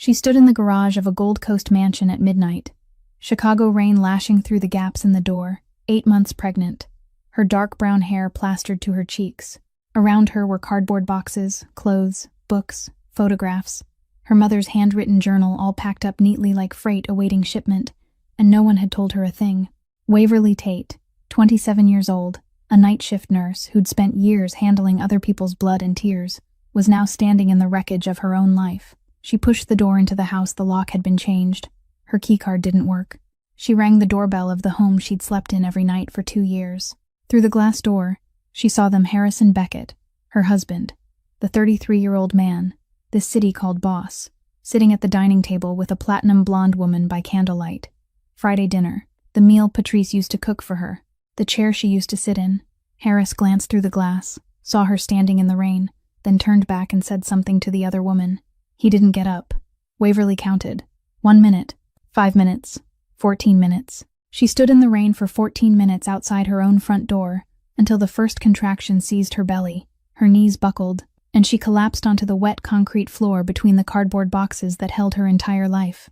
She stood in the garage of a Gold Coast mansion at midnight, Chicago rain lashing through the gaps in the door, 8 months pregnant, her dark brown hair plastered to her cheeks. Around her were cardboard boxes, clothes, books, photographs, her mother's handwritten journal all packed up neatly like freight awaiting shipment, and no one had told her a thing. Waverly Tate, 27 years old, a night shift nurse who'd spent years handling other people's blood and tears, was now standing in the wreckage of her own life. She pushed the door into the house. The lock had been changed. Her keycard didn't work. She rang the doorbell of the home she'd slept in every night for 2 years. Through the glass door, she saw them Harrison Beckett, her husband, the 33-year-old man, this city called boss, sitting at the dining table with a platinum blonde woman by candlelight. Friday dinner, the meal Patrice used to cook for her, the chair she used to sit in. Harris glanced through the glass, saw her standing in the rain, then turned back and said something to the other woman. He didn't get up. Waverly counted. 1 minute, 5 minutes, 14 minutes. She stood in the rain for 14 minutes outside her own front door, until the first contraction seized her belly. Her knees buckled, and she collapsed onto the wet concrete floor between the cardboard boxes that held her entire life.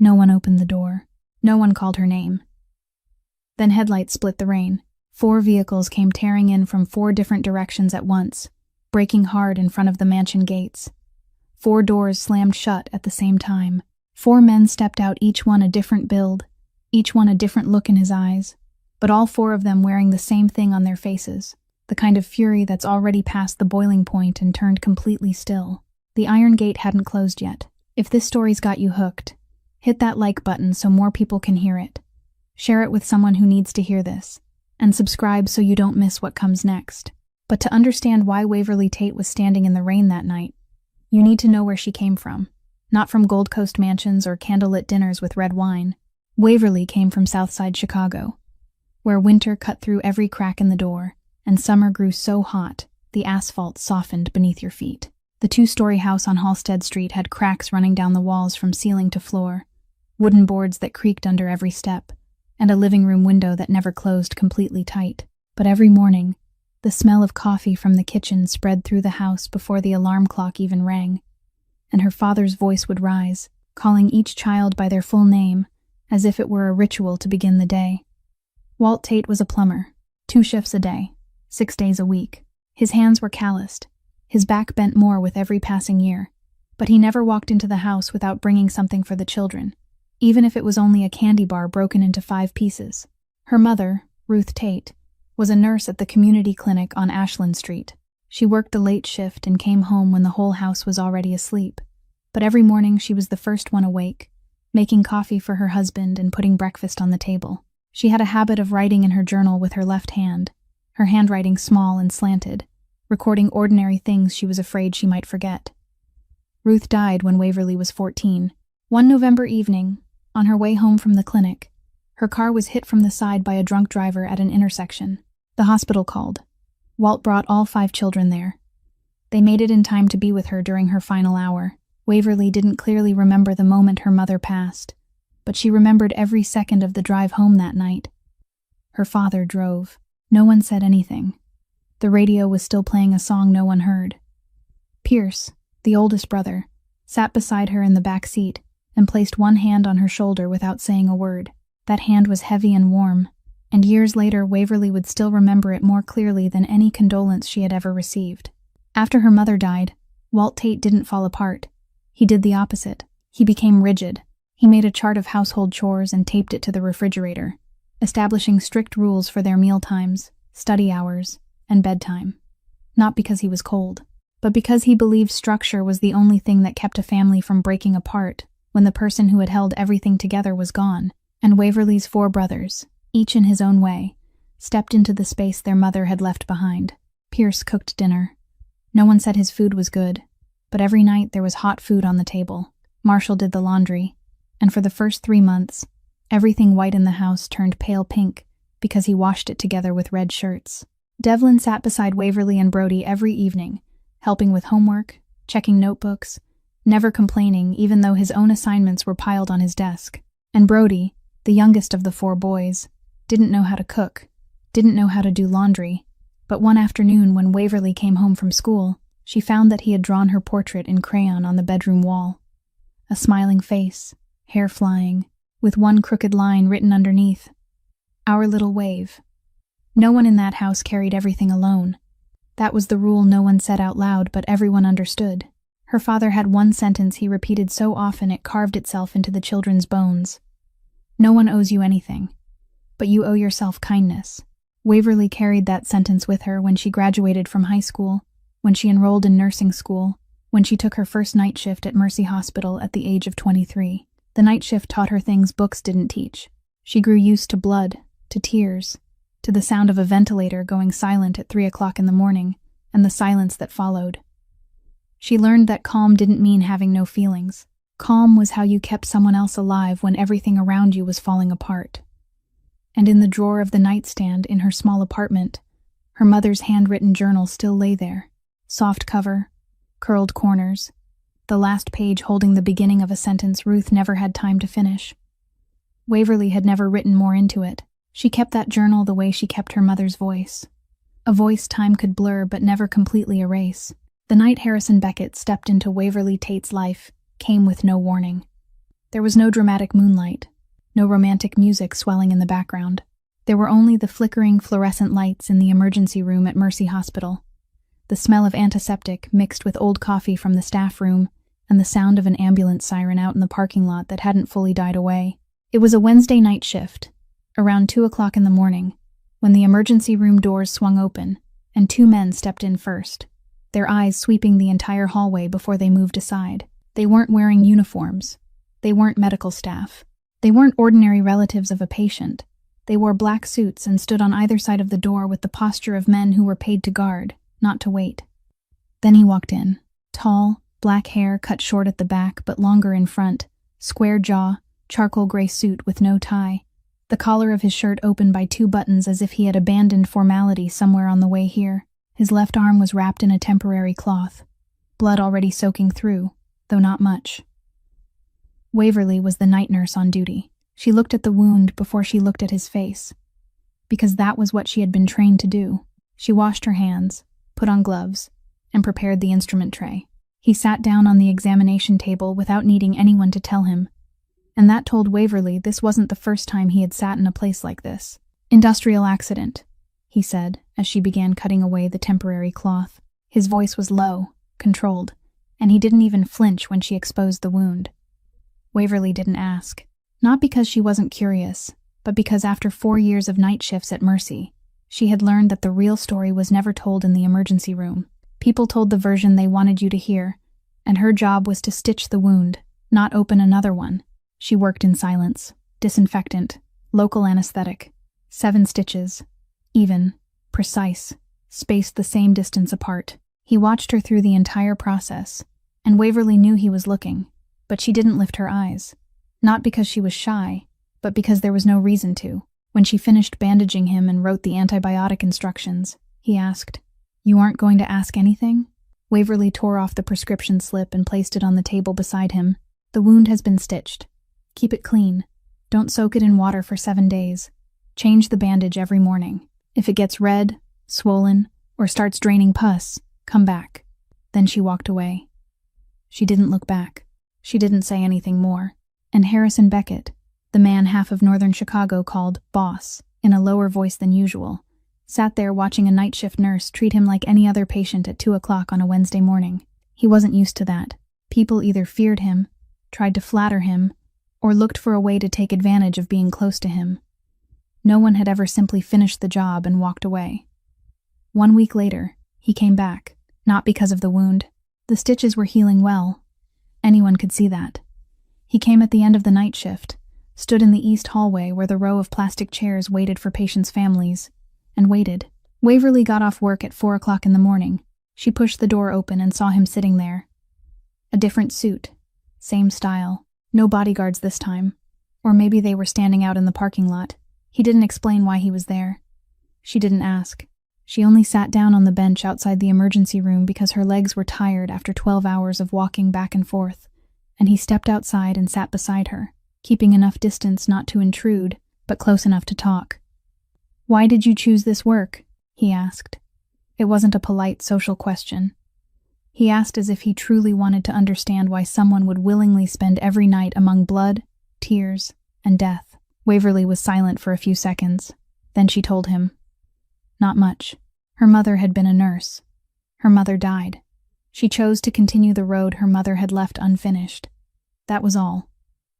No one opened the door. No one called her name. Then headlights split the rain. 4 vehicles came tearing in from 4 different directions at once, braking hard in front of the mansion gates. 4 doors slammed shut at the same time. 4 men stepped out, each one a different build, each one a different look in his eyes, but all 4 of them wearing the same thing on their faces, the kind of fury that's already passed the boiling point and turned completely still. The iron gate hadn't closed yet. If this story's got you hooked, hit that like button so more people can hear it. Share it with someone who needs to hear this, and subscribe so you don't miss what comes next. But to understand why Waverly Tate was standing in the rain that night, you need to know where she came from. Not from Gold Coast mansions or candlelit dinners with red wine. Waverly came from Southside Chicago, where winter cut through every crack in the door, and summer grew so hot, the asphalt softened beneath your feet. The 2-story house on Halstead Street had cracks running down the walls from ceiling to floor, wooden boards that creaked under every step, and a living room window that never closed completely tight. But every morning, the smell of coffee from the kitchen spread through the house before the alarm clock even rang, and her father's voice would rise, calling each child by their full name, as if it were a ritual to begin the day. Walt Tate was a plumber, 2 shifts a day, 6 days a week. His hands were calloused, his back bent more with every passing year, but he never walked into the house without bringing something for the children, even if it was only a candy bar broken into 5 pieces. Her mother, Ruth Tate, was a nurse at the community clinic on Ashland Street. She worked the late shift and came home when the whole house was already asleep, but every morning she was the first one awake, making coffee for her husband and putting breakfast on the table. She had a habit of writing in her journal with her left hand, her handwriting small and slanted, recording ordinary things she was afraid she might forget. Ruth died when Waverly was 14. One November evening, on her way home from the clinic, her car was hit from the side by a drunk driver at an intersection. The hospital called. Walt brought all 5 children there. They made it in time to be with her during her final hour. Waverly didn't clearly remember the moment her mother passed, but she remembered every second of the drive home that night. Her father drove. No one said anything. The radio was still playing a song no one heard. Pierce, the oldest brother, sat beside her in the back seat and placed one hand on her shoulder without saying a word. That hand was heavy and warm, and years later Waverly would still remember it more clearly than any condolence she had ever received. After her mother died, Walt Tate didn't fall apart. He did the opposite. He became rigid. He made a chart of household chores and taped it to the refrigerator, establishing strict rules for their meal times, study hours, and bedtime. Not because he was cold, but because he believed structure was the only thing that kept a family from breaking apart when the person who had held everything together was gone. And Waverly's 4 brothers, each in his own way, stepped into the space their mother had left behind. Pierce cooked dinner. No one said his food was good, but every night there was hot food on the table. Marshall did the laundry, and for the first 3 months, everything white in the house turned pale pink because he washed it together with red shirts. Devlin sat beside Waverly and Brody every evening, helping with homework, checking notebooks, never complaining even though his own assignments were piled on his desk. And Brody, the youngest of the 4 boys, didn't know how to cook, didn't know how to do laundry, but one afternoon when Waverly came home from school, she found that he had drawn her portrait in crayon on the bedroom wall. a smiling face, hair flying, with one crooked line written underneath. Our little wave. No one in that house carried everything alone. That was the rule no one said out loud, but everyone understood. Her father had one sentence he repeated so often it carved itself into the children's bones. No one owes you anything, but you owe yourself kindness. Waverly carried that sentence with her when she graduated from high school, when she enrolled in nursing school, when she took her first night shift at Mercy Hospital at the age of 23. The night shift taught her things books didn't teach. She grew used to blood, to tears, to the sound of a ventilator going silent at 3 o'clock in the morning, and the silence that followed. She learned that calm didn't mean having no feelings. Calm was how you kept someone else alive when everything around you was falling apart. And in the drawer of the nightstand in her small apartment, her mother's handwritten journal still lay there. Soft cover, curled corners, the last page holding the beginning of a sentence Ruth never had time to finish. Waverly had never written more into it. She kept that journal the way she kept her mother's voice. A voice time could blur but never completely erase. The night Harrison Beckett stepped into Waverly Tate's life came with no warning. There was no dramatic moonlight, no romantic music swelling in the background. There were only the flickering fluorescent lights in the emergency room at Mercy Hospital, the smell of antiseptic mixed with old coffee from the staff room, and the sound of an ambulance siren out in the parking lot that hadn't fully died away. It was a Wednesday night shift, around 2 o'clock in the morning, when the emergency room doors swung open, and 2 men stepped in first, their eyes sweeping the entire hallway before they moved aside. They weren't wearing uniforms. They weren't medical staff. They weren't ordinary relatives of a patient. They wore black suits and stood on either side of the door with the posture of men who were paid to guard, not to wait. Then he walked in. Tall, black hair cut short at the back but longer in front, square jaw, charcoal gray suit with no tie, the collar of his shirt open by 2 buttons as if he had abandoned formality somewhere on the way here. His left arm was wrapped in a temporary cloth, blood already soaking through, though not much. Waverly was the night nurse on duty. She looked at the wound before she looked at his face, because that was what she had been trained to do. She washed her hands, put on gloves, and prepared the instrument tray. He sat down on the examination table without needing anyone to tell him, and that told Waverly this wasn't the first time he had sat in a place like this. "Industrial accident," he said, as she began cutting away the temporary cloth. His voice was low, controlled, and he didn't even flinch when she exposed the wound. Waverly didn't ask. Not because she wasn't curious, but because after 4 years of night shifts at Mercy, she had learned that the real story was never told in the emergency room. People told the version they wanted you to hear, and her job was to stitch the wound, not open another one. She worked in silence. Disinfectant, local anesthetic, 7 stitches, even, precise, spaced the same distance apart. He watched her through the entire process, and Waverly knew he was looking, but she didn't lift her eyes. Not because she was shy, but because there was no reason to. When she finished bandaging him and wrote the antibiotic instructions, he asked, "You aren't going to ask anything?" Waverly tore off the prescription slip and placed it on the table beside him. "The wound has been stitched. Keep it clean. Don't soak it in water for 7 days. Change the bandage every morning. If it gets red, swollen, or starts draining pus, come back." Then she walked away. She didn't look back. She didn't say anything more. And Harrison Beckett, the man half of northern Chicago called Boss, in a lower voice than usual, sat there watching a night shift nurse treat him like any other patient at 2 o'clock on a Wednesday morning. He wasn't used to that. People either feared him, tried to flatter him, or looked for a way to take advantage of being close to him. No one had ever simply finished the job and walked away. 1 week later, he came back, not because of the wound. The stitches were healing well. Anyone could see that. He came at the end of the night shift, stood in the east hallway where the row of plastic chairs waited for patients' families, and waited. Waverly got off work at 4 o'clock in the morning. She pushed the door open and saw him sitting there. A different suit, same style, no bodyguards this time, or maybe they were standing out in the parking lot. He didn't explain why he was there. She didn't ask. She only sat down on the bench outside the emergency room because her legs were tired after 12 hours of walking back and forth, and he stepped outside and sat beside her, keeping enough distance not to intrude, but close enough to talk. "Why did you choose this work?" he asked. It wasn't a polite social question. He asked as if he truly wanted to understand why someone would willingly spend every night among blood, tears, and death. Waverly was silent for a few seconds. Then she told him. Not much. Her mother had been a nurse. Her mother died. She chose to continue the road her mother had left unfinished. That was all.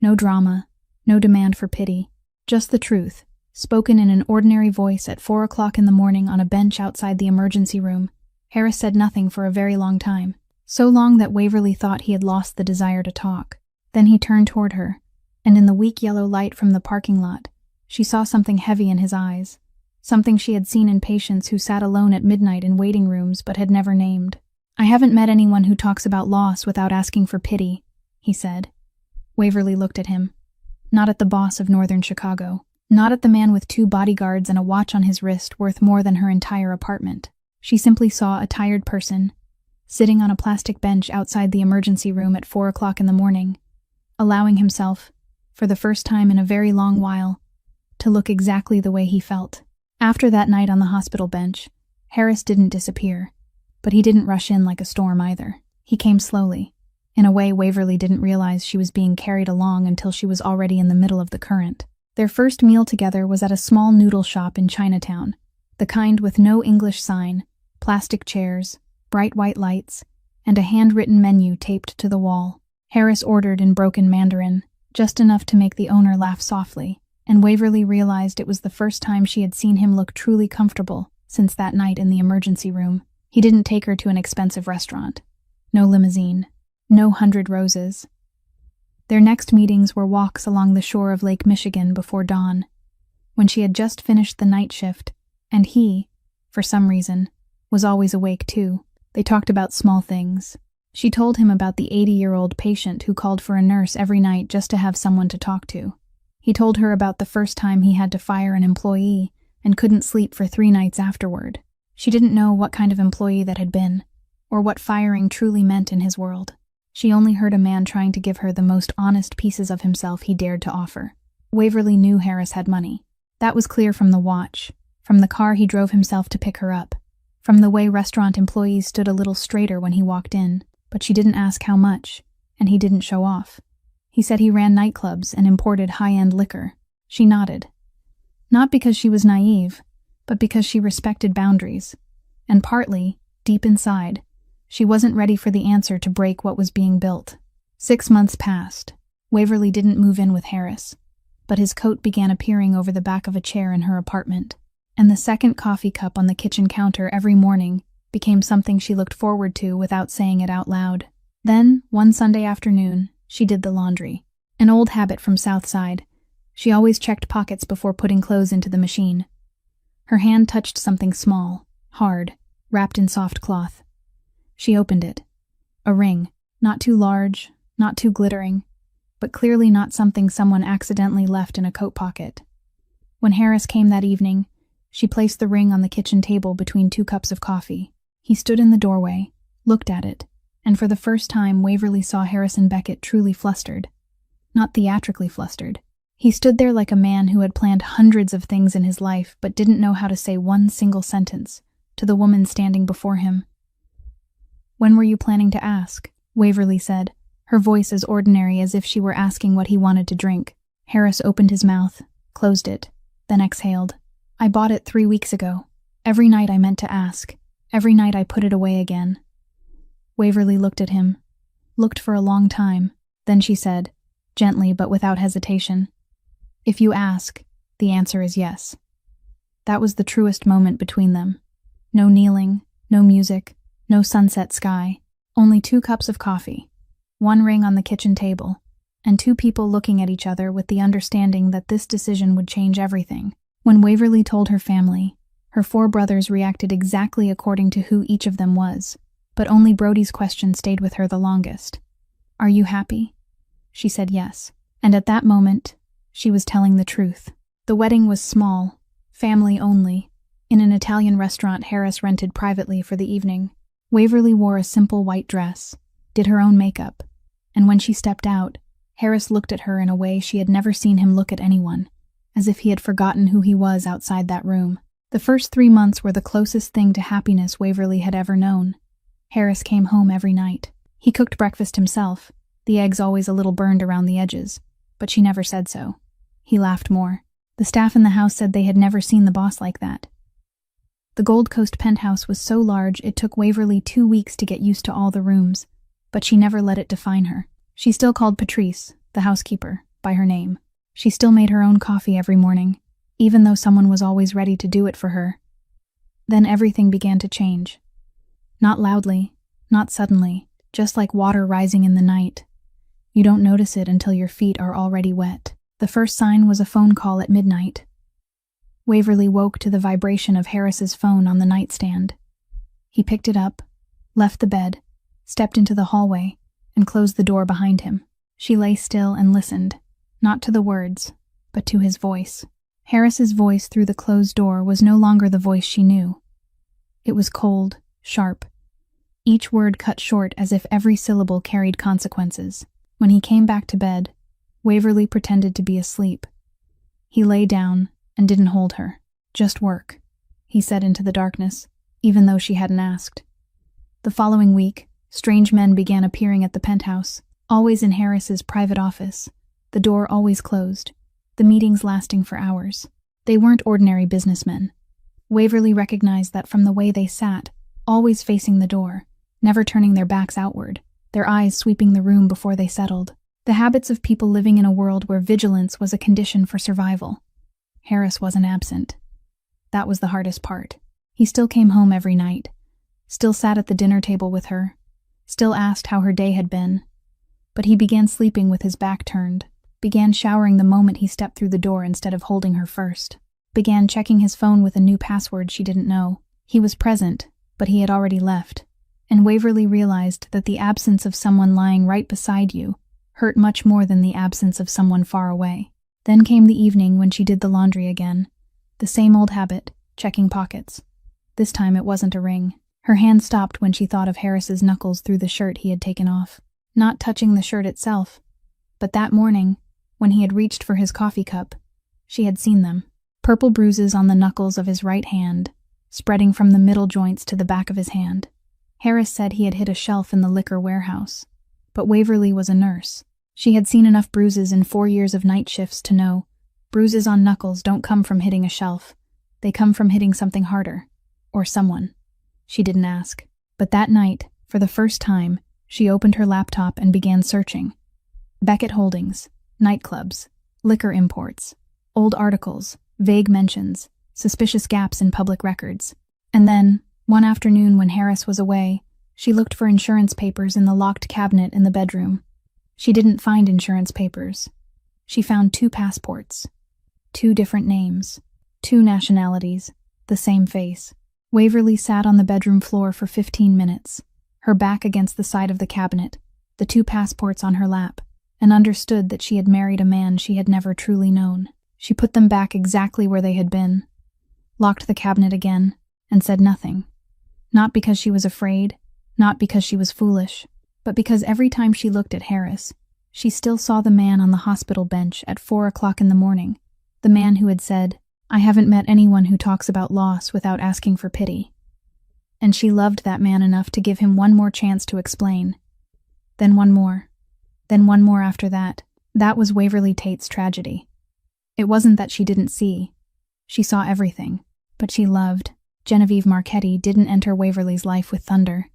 No drama, no demand for pity. Just the truth, spoken in an ordinary voice at 4 o'clock in the morning on a bench outside the emergency room. Harris said nothing for a very long time. So long that Waverly thought he had lost the desire to talk. Then he turned toward her, and in the weak yellow light from the parking lot, she saw something heavy in his eyes. Something she had seen in patients who sat alone at midnight in waiting rooms but had never named. I haven't met anyone who talks about loss without asking for pity, he said. Waverly looked at him. Not at the boss of northern Chicago. Not at the man with 2 bodyguards and a watch on his wrist worth more than her entire apartment. She simply saw a tired person, sitting on a plastic bench outside the emergency room at 4 o'clock in the morning, allowing himself, for the first time in a very long while, to look exactly the way he felt. After that night on the hospital bench, Harris didn't disappear, but he didn't rush in like a storm either. He came slowly. In a way, Waverly didn't realize she was being carried along until she was already in the middle of the current. Their first meal together was at a small noodle shop in Chinatown, the kind with no English sign, plastic chairs, bright white lights, and a handwritten menu taped to the wall. Harris ordered in broken Mandarin, just enough to make the owner laugh softly, and Waverly realized it was the first time she had seen him look truly comfortable since that night in the emergency room. He didn't take her to an expensive restaurant. No limousine. No 100 roses. Their next meetings were walks along the shore of Lake Michigan before dawn, when she had just finished the night shift, and he, for some reason, was always awake too. They talked about small things. She told him about the 80-year-old patient who called for a nurse every night just to have someone to talk to. He told her about the first time he had to fire an employee and couldn't sleep for 3 nights afterward. She didn't know what kind of employee that had been, or what firing truly meant in his world. She only heard a man trying to give her the most honest pieces of himself he dared to offer. Waverly knew Harris had money. That was clear from the watch, from the car he drove himself to pick her up, from the way restaurant employees stood a little straighter when he walked in, but she didn't ask how much, and he didn't show off. He said he ran nightclubs and imported high-end liquor. She nodded. Not because she was naive, but because she respected boundaries, and partly, deep inside, she wasn't ready for the answer to break what was being built. 6 months passed. Waverly didn't move in with Harris, but his coat began appearing over the back of a chair in her apartment, and the second coffee cup on the kitchen counter every morning became something she looked forward to without saying it out loud. Then, one Sunday afternoon, she did the laundry. An old habit from Southside. She always checked pockets before putting clothes into the machine. Her hand touched something small, hard, wrapped in soft cloth. She opened it. A ring, not too large, not too glittering, but clearly not something someone accidentally left in a coat pocket. When Harris came that evening, she placed the ring on the kitchen table between 2 cups of coffee. He stood in the doorway, looked at it, and for the first time Waverly saw Harrison Beckett truly flustered. Not theatrically flustered. He stood there like a man who had planned hundreds of things in his life but didn't know how to say one single sentence to the woman standing before him. "When were you planning to ask?" Waverly said, her voice as ordinary as if she were asking what he wanted to drink. Harris opened his mouth, closed it, then exhaled. "I bought it 3 weeks ago. Every night I meant to ask. Every night I put it away again." Waverly looked at him, looked for a long time. Then she said, gently but without hesitation, "If you ask, the answer is yes." That was the truest moment between them. No kneeling, no music, no sunset sky, only 2 cups of coffee, 1 ring on the kitchen table, and 2 people looking at each other with the understanding that this decision would change everything. When Waverly told her family, her 4 brothers reacted exactly according to who each of them was, but only Brody's question stayed with her the longest. "Are you happy?" She said yes, and at that moment, she was telling the truth. The wedding was small, family only, in an Italian restaurant Harris rented privately for the evening. Waverly wore a simple white dress, did her own makeup, and when she stepped out, Harris looked at her in a way she had never seen him look at anyone, as if he had forgotten who he was outside that room. The first 3 months were the closest thing to happiness Waverly had ever known. Harris came home every night. He cooked breakfast himself, the eggs always a little burned around the edges, but she never said so. He laughed more. The staff in the house said they had never seen the boss like that. The Gold Coast penthouse was so large it took Waverly 2 weeks to get used to all the rooms, but she never let it define her. She still called Patrice, the housekeeper, by her name. She still made her own coffee every morning, even though someone was always ready to do it for her. Then everything began to change. Not loudly, not suddenly, just like water rising in the night. You don't notice it until your feet are already wet. The first sign was a phone call at midnight. Waverly woke to the vibration of Harris's phone on the nightstand. He picked it up, left the bed, stepped into the hallway, and closed the door behind him. She lay still and listened, not to the words, but to his voice. Harris's voice through the closed door was no longer the voice she knew. It was cold, sharp. Each word cut short as if every syllable carried consequences. When he came back to bed, Waverly pretended to be asleep. He lay down and didn't hold her. "Just work," he said into the darkness, even though she hadn't asked. The following week, strange men began appearing at the penthouse, always in Harris's private office, the door always closed, the meetings lasting for hours. They weren't ordinary businessmen. Waverly recognized that from the way they sat, always facing the door, never turning their backs outward, their eyes sweeping the room before they settled. The habits of people living in a world where vigilance was a condition for survival. Harris wasn't absent. That was the hardest part. He still came home every night, still sat at the dinner table with her, still asked how her day had been. But he began sleeping with his back turned, began showering the moment he stepped through the door instead of holding her first, began checking his phone with a new password she didn't know. He was present, but he had already left, and Waverly realized that the absence of someone lying right beside you hurt much more than the absence of someone far away. Then came the evening when she did the laundry again. The same old habit, checking pockets. This time it wasn't a ring. Her hand stopped when she thought of Harris's knuckles through the shirt he had taken off. Not touching the shirt itself, but that morning, when he had reached for his coffee cup, she had seen them. Purple bruises on the knuckles of his right hand, spreading from the middle joints to the back of his hand. Harris said he had hit a shelf in the liquor warehouse, but Waverly was a nurse. She had seen enough bruises in 4 years of night shifts to know bruises on knuckles don't come from hitting a shelf. They come from hitting something harder. Or someone. She didn't ask. But that night, for the first time, she opened her laptop and began searching. Beckett Holdings, nightclubs, liquor imports, old articles, vague mentions, suspicious gaps in public records. And then, one afternoon when Harris was away, she looked for insurance papers in the locked cabinet in the bedroom. She didn't find insurance papers. She found 2 passports, 2 different names, 2 nationalities, the same face. Waverly sat on the bedroom floor for 15 minutes, her back against the side of the cabinet, the 2 passports on her lap, and understood that she had married a man she had never truly known. She put them back exactly where they had been, locked the cabinet again, and said nothing. Not because she was afraid, not because she was foolish, but because every time she looked at Harris, she still saw the man on the hospital bench at 4 o'clock in the morning, the man who had said, "I haven't met anyone who talks about loss without asking for pity." And she loved that man enough to give him one more chance to explain. Then one more. Then one more after that. That was Waverly Tate's tragedy. It wasn't that she didn't see. She saw everything. But she loved. Genevieve Marchetti didn't enter Waverly's life with thunder.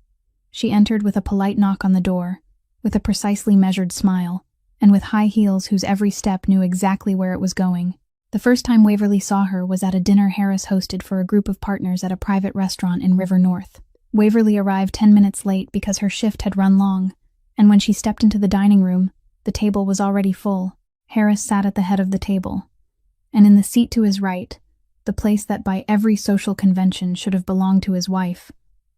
She entered with a polite knock on the door, with a precisely measured smile, and with high heels whose every step knew exactly where it was going. The first time Waverly saw her was at a dinner Harris hosted for a group of partners at a private restaurant in River North. Waverly arrived 10 minutes late because her shift had run long, and when she stepped into the dining room, the table was already full. Harris sat at the head of the table, and in the seat to his right, the place that by every social convention should have belonged to his wife,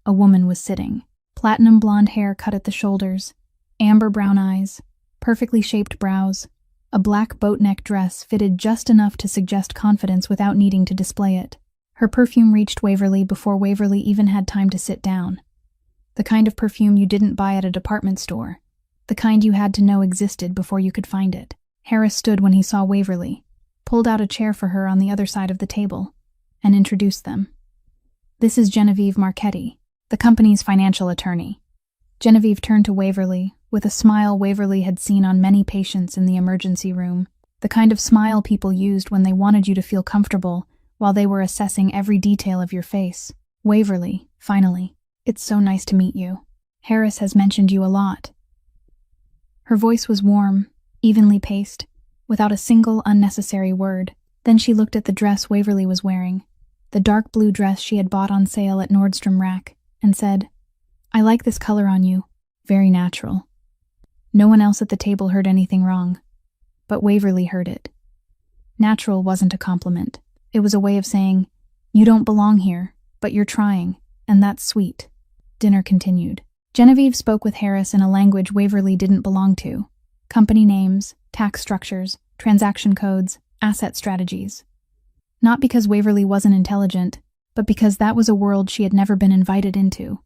a woman was sitting. Platinum blonde hair cut at the shoulders, amber brown eyes, perfectly shaped brows, a black boat-neck dress fitted just enough to suggest confidence without needing to display it. Her perfume reached Waverly before Waverly even had time to sit down. The kind of perfume you didn't buy at a department store, the kind you had to know existed before you could find it. Harris stood when he saw Waverly, pulled out a chair for her on the other side of the table, and introduced them. "This is Genevieve Marchetti. the company's financial attorney. Genevieve turned to Waverly, with a smile Waverly had seen on many patients in the emergency room, the kind of smile people used when they wanted you to feel comfortable while they were assessing every detail of your face. Waverly, finally. It's so nice to meet you. Harris has mentioned you a lot. Her voice was warm, evenly paced, without a single unnecessary word. Then she looked at the dress Waverly was wearing, the dark blue dress she had bought on sale at Nordstrom Rack, and said, I like this color on you. Very natural. No one else at the table heard anything wrong, but Waverly heard it. Natural wasn't a compliment. It was a way of saying, you don't belong here, but you're trying, and that's sweet. Dinner continued. Genevieve spoke with Harris in a language Waverly didn't belong to. Company names, tax structures, transaction codes, asset strategies. Not because Waverly wasn't intelligent, but because that was a world she had never been invited into,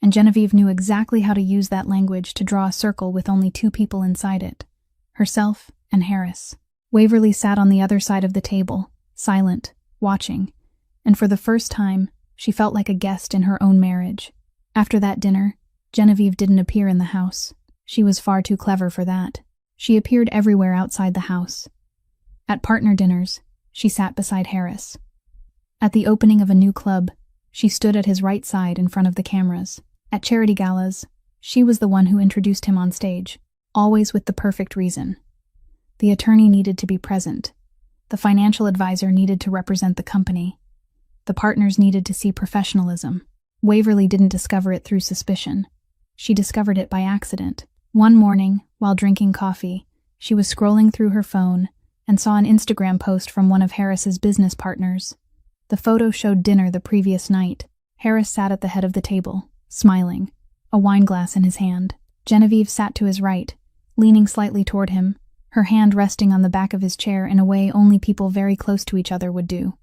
and Genevieve knew exactly how to use that language to draw a circle with only two people inside it, herself and Harris. Waverly sat on the other side of the table, silent, watching, and for the first time, she felt like a guest in her own marriage. After that dinner, Genevieve didn't appear in the house. She was far too clever for that. She appeared everywhere outside the house. At partner dinners, she sat beside Harris. At the opening of a new club, she stood at his right side in front of the cameras. At charity galas, she was the one who introduced him on stage, always with the perfect reason. The attorney needed to be present. The financial advisor needed to represent the company. The partners needed to see professionalism. Waverly didn't discover it through suspicion. She discovered it by accident. One morning, while drinking coffee, she was scrolling through her phone and saw an Instagram post from one of Harris's business partners. The photo showed dinner the previous night. Harris sat at the head of the table, smiling, a wine glass in his hand. Genevieve sat to his right, leaning slightly toward him, her hand resting on the back of his chair in a way only people very close to each other would do.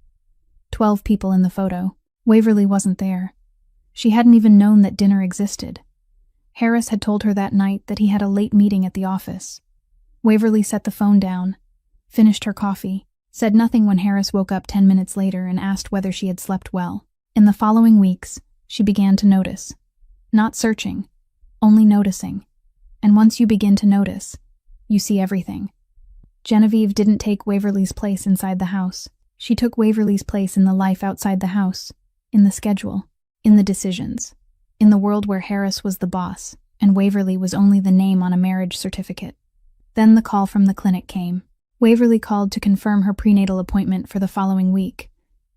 12 people in the photo. Waverly wasn't there. She hadn't even known that dinner existed. Harris had told her that night that he had a late meeting at the office. Waverly set the phone down, finished her coffee, said nothing when Harris woke up 10 minutes later and asked whether she had slept well. In the following weeks, she began to notice. Not searching, only noticing. And once you begin to notice, you see everything. Genevieve didn't take Waverly's place inside the house. She took Waverly's place in the life outside the house, in the schedule, in the decisions, in the world where Harris was the boss, and Waverly was only the name on a marriage certificate. Then the call from the clinic came. Waverly called to confirm her prenatal appointment for the following week,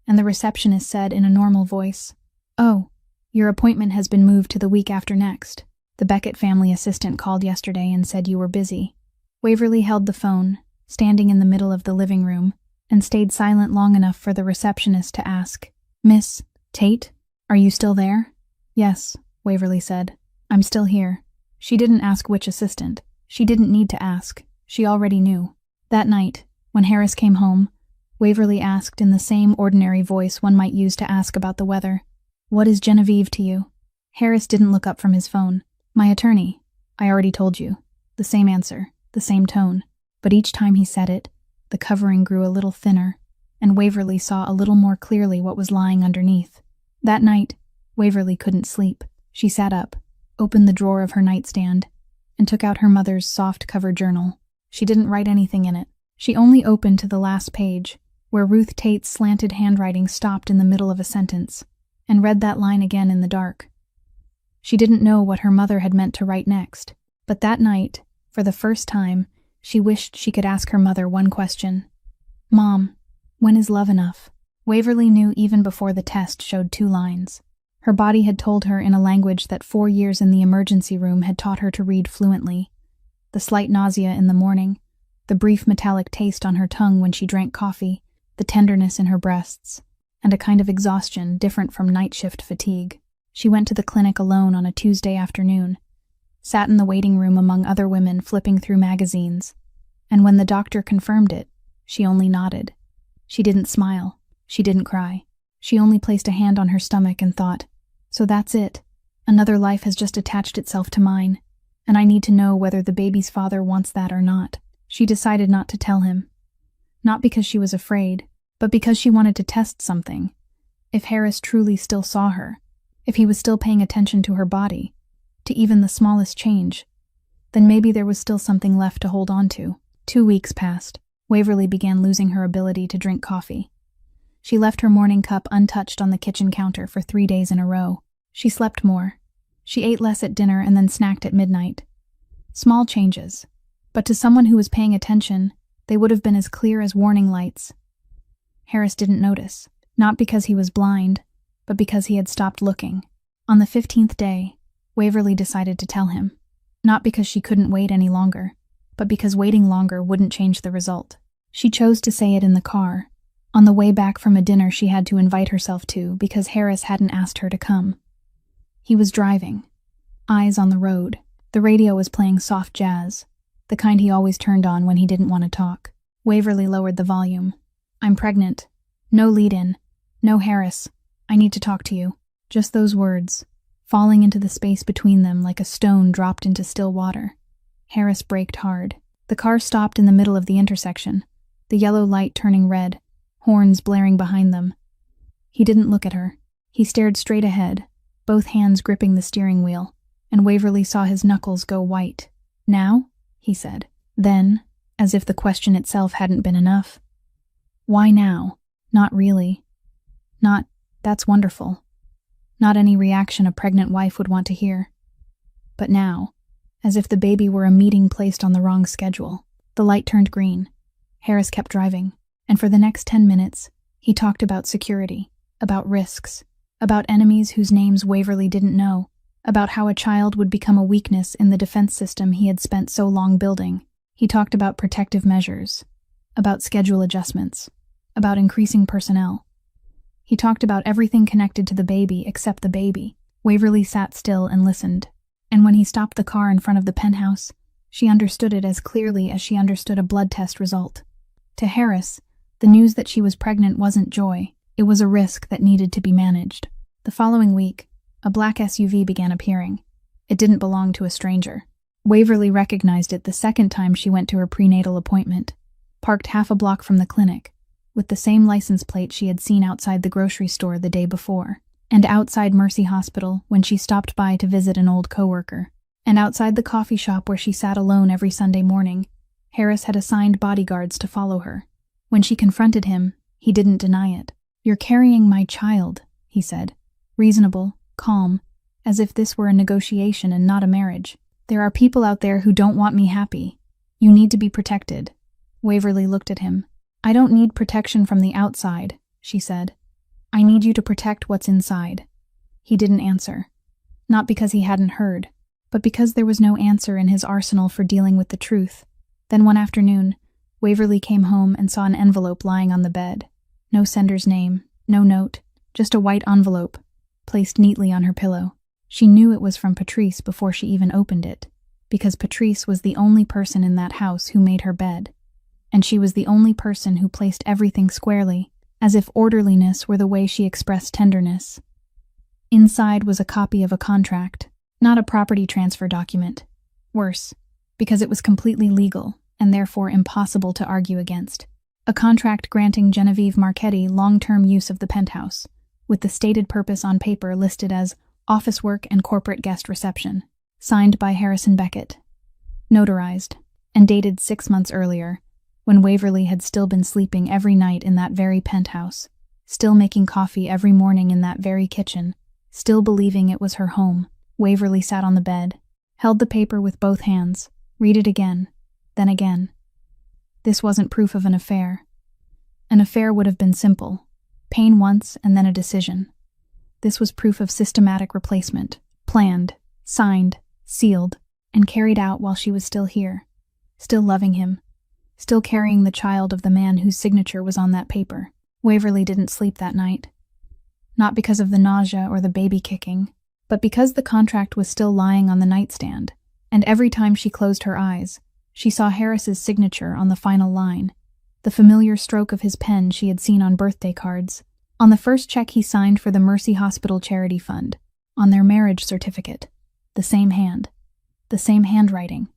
and the receptionist said in a normal voice, "Oh, your appointment has been moved to the week after next. The Beckett family assistant called yesterday and said you were busy." Waverly held the phone, standing in the middle of the living room, and stayed silent long enough for the receptionist to ask, "Miss Tate, are you still there?" "Yes," Waverly said. "I'm still here." She didn't ask which assistant. She didn't need to ask. She already knew. That night, when Harris came home, Waverly asked in the same ordinary voice one might use to ask about the weather, "What is Genevieve to you?" Harris didn't look up from his phone. "My attorney. I already told you." The same answer, the same tone. But each time he said it, the covering grew a little thinner, and Waverly saw a little more clearly what was lying underneath. That night, Waverly couldn't sleep. She sat up, opened the drawer of her nightstand, and took out her mother's soft-cover journal. She didn't write anything in it. She only opened to the last page, where Ruth Tate's slanted handwriting stopped in the middle of a sentence, and read that line again in the dark. She didn't know what her mother had meant to write next, but that night, for the first time, she wished she could ask her mother one question. "Mom, when is love enough?" Waverly knew even before the test showed 2 lines. Her body had told her in a language that 4 years in the emergency room had taught her to read fluently. The slight nausea in the morning, the brief metallic taste on her tongue when she drank coffee, the tenderness in her breasts, and a kind of exhaustion different from night shift fatigue. She went to the clinic alone on a Tuesday afternoon, sat in the waiting room among other women flipping through magazines, and when the doctor confirmed it, she only nodded. She didn't smile. She didn't cry. She only placed a hand on her stomach and thought, "So that's it. Another life has just attached itself to mine, and I need to know whether the baby's father wants that or not." She decided not to tell him. Not because she was afraid, but because she wanted to test something. If Harris truly still saw her, If he was still paying attention to her body, to even the smallest change, then maybe there was still something left to hold on to. 2 weeks passed. Waverly began losing her ability to drink coffee. She left her morning cup untouched on the kitchen counter for 3 days in a row. She slept more. She ate less at dinner and then snacked at midnight. Small changes, but to someone who was paying attention, they would have been as clear as warning lights. Harris didn't notice, not because he was blind, but because he had stopped looking. On the 15th day, Waverly decided to tell him, not because she couldn't wait any longer, but because waiting longer wouldn't change the result. She chose to say it in the car, on the way back from a dinner she had to invite herself to because Harris hadn't asked her to come. He was driving, eyes on the road. The radio was playing soft jazz, the kind he always turned on when he didn't want to talk. Waverly lowered the volume. "I'm pregnant. No lead-in. No Harris. I need to talk to you." Just those words, falling into the space between them like a stone dropped into still water. Harris braked hard. The car stopped in the middle of the intersection, the yellow light turning red, horns blaring behind them. He didn't look at her. He stared straight ahead, both hands gripping the steering wheel, and Waverly saw his knuckles go white. "Now?" he said. Then, as if the question itself hadn't been enough, "Why now? Not really. Not, that's wonderful. Not any reaction a pregnant wife would want to hear. But now, as if the baby were a meeting placed on the wrong schedule." The light turned green. Harris kept driving, and for the next 10 minutes, he talked about security, about risks, about enemies whose names Waverly didn't know, about how a child would become a weakness in the defense system he had spent so long building. He talked about protective measures, about schedule adjustments, about increasing personnel. He talked about everything connected to the baby except the baby. Waverly sat still and listened, and when he stopped the car in front of the penthouse, she understood it as clearly as she understood a blood test result. To Harris, the news that she was pregnant wasn't joy, it was a risk that needed to be managed. The following week, a black SUV began appearing. It didn't belong to a stranger. Waverly recognized it the second time she went to her prenatal appointment, parked half a block from the clinic, with the same license plate she had seen outside the grocery store the day before, and outside Mercy Hospital when she stopped by to visit an old coworker, and outside the coffee shop where she sat alone every Sunday morning. Harris had assigned bodyguards to follow her. When she confronted him, he didn't deny it. "You're carrying my child," he said, reasonable, calm, as if this were a negotiation and not a marriage. "There are people out there who don't want me happy. You need to be protected." Waverly looked at him. "I don't need protection from the outside," she said. "I need you to protect what's inside." He didn't answer. Not because he hadn't heard, but because there was no answer in his arsenal for dealing with the truth. Then one afternoon, Waverly came home and saw an envelope lying on the bed. No sender's name, no note, just a white envelope, placed neatly on her pillow. She knew it was from Patrice before she even opened it, because Patrice was the only person in that house who made her bed, and she was the only person who placed everything squarely, as if orderliness were the way she expressed tenderness. Inside was a copy of a contract, not a property transfer document. Worse, because it was completely legal and therefore impossible to argue against. A contract granting Genevieve Marchetti long-term use of the penthouse, with the stated purpose on paper listed as office work and corporate guest reception, signed by Harrison Beckett, notarized, and dated 6 months earlier, when Waverly had still been sleeping every night in that very penthouse, still making coffee every morning in that very kitchen, still believing it was her home. Waverly sat on the bed, held the paper with both hands, read it again, then again. This wasn't proof of an affair. An affair would have been simple, pain once and then a decision. This was proof of systematic replacement, planned, signed, sealed, and carried out while she was still here, still loving him, still carrying the child of the man whose signature was on that paper. Waverly didn't sleep that night. Not because of the nausea or the baby kicking, but because the contract was still lying on the nightstand, and every time she closed her eyes, she saw Harris's signature on the final line, the familiar stroke of his pen she had seen on birthday cards, on the first check he signed for the Mercy Hospital Charity Fund, on their marriage certificate, the same hand, the same handwriting,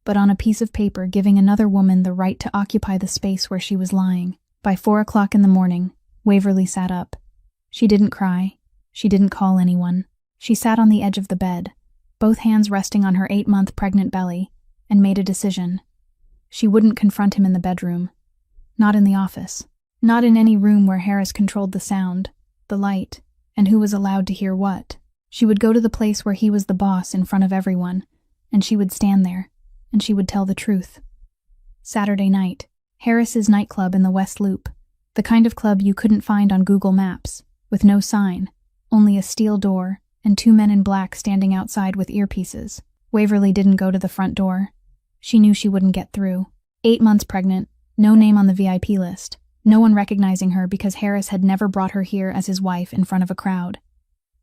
but on a piece of paper giving another woman the right to occupy the space where she was lying. By 4 o'clock in the morning, Waverly sat up. She didn't cry. She didn't call anyone. She sat on the edge of the bed, both hands resting on her 8-month pregnant belly, and made a decision. She wouldn't confront him in the bedroom. Not in the office. Not in any room where Harris controlled the sound, the light, and who was allowed to hear what. She would go to the place where he was the boss in front of everyone, and she would stand there, and she would tell the truth. Saturday night. Harris's nightclub in the West Loop. The kind of club you couldn't find on Google Maps, with no sign, only a steel door, and 2 men in black standing outside with earpieces. Waverly didn't go to the front door. She knew she wouldn't get through. 8 months pregnant, no name on the VIP list, no one recognizing her because Harris had never brought her here as his wife in front of a crowd.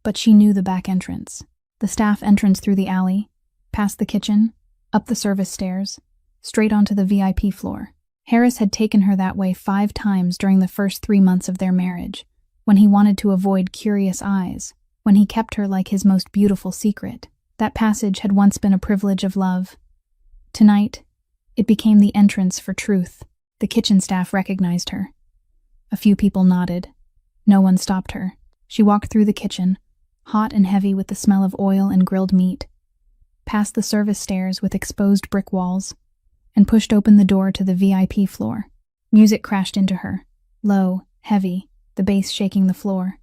But she knew the back entrance. The staff entrance through the alley, past the kitchen, up the service stairs, straight onto the VIP floor. Harris had taken her that way 5 times during the first 3 months of their marriage, when he wanted to avoid curious eyes, when he kept her like his most beautiful secret. That passage had once been a privilege of love. Tonight, it became the entrance for truth. The kitchen staff recognized her. A few people nodded. No one stopped her. She walked through the kitchen, hot and heavy with the smell of oil and grilled meat, past the service stairs with exposed brick walls, and pushed open the door to the VIP floor. Music crashed into her, low, heavy, the bass shaking the floor.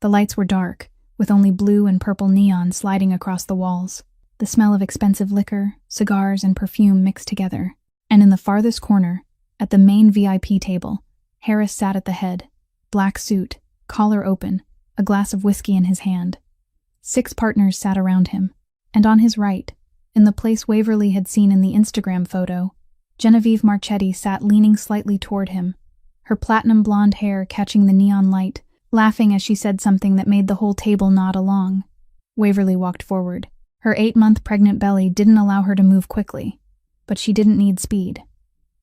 The lights were dark, with only blue and purple neon sliding across the walls. The smell of expensive liquor, cigars, and perfume mixed together. And in the farthest corner, at the main VIP table, Harris sat at the head, black suit, collar open, a glass of whiskey in his hand. 6 partners sat around him, and on his right, in the place Waverly had seen in the Instagram photo, Genevieve Marchetti sat leaning slightly toward him, her platinum blonde hair catching the neon light, laughing as she said something that made the whole table nod along. Waverly walked forward. Her 8-month pregnant belly didn't allow her to move quickly, but she didn't need speed.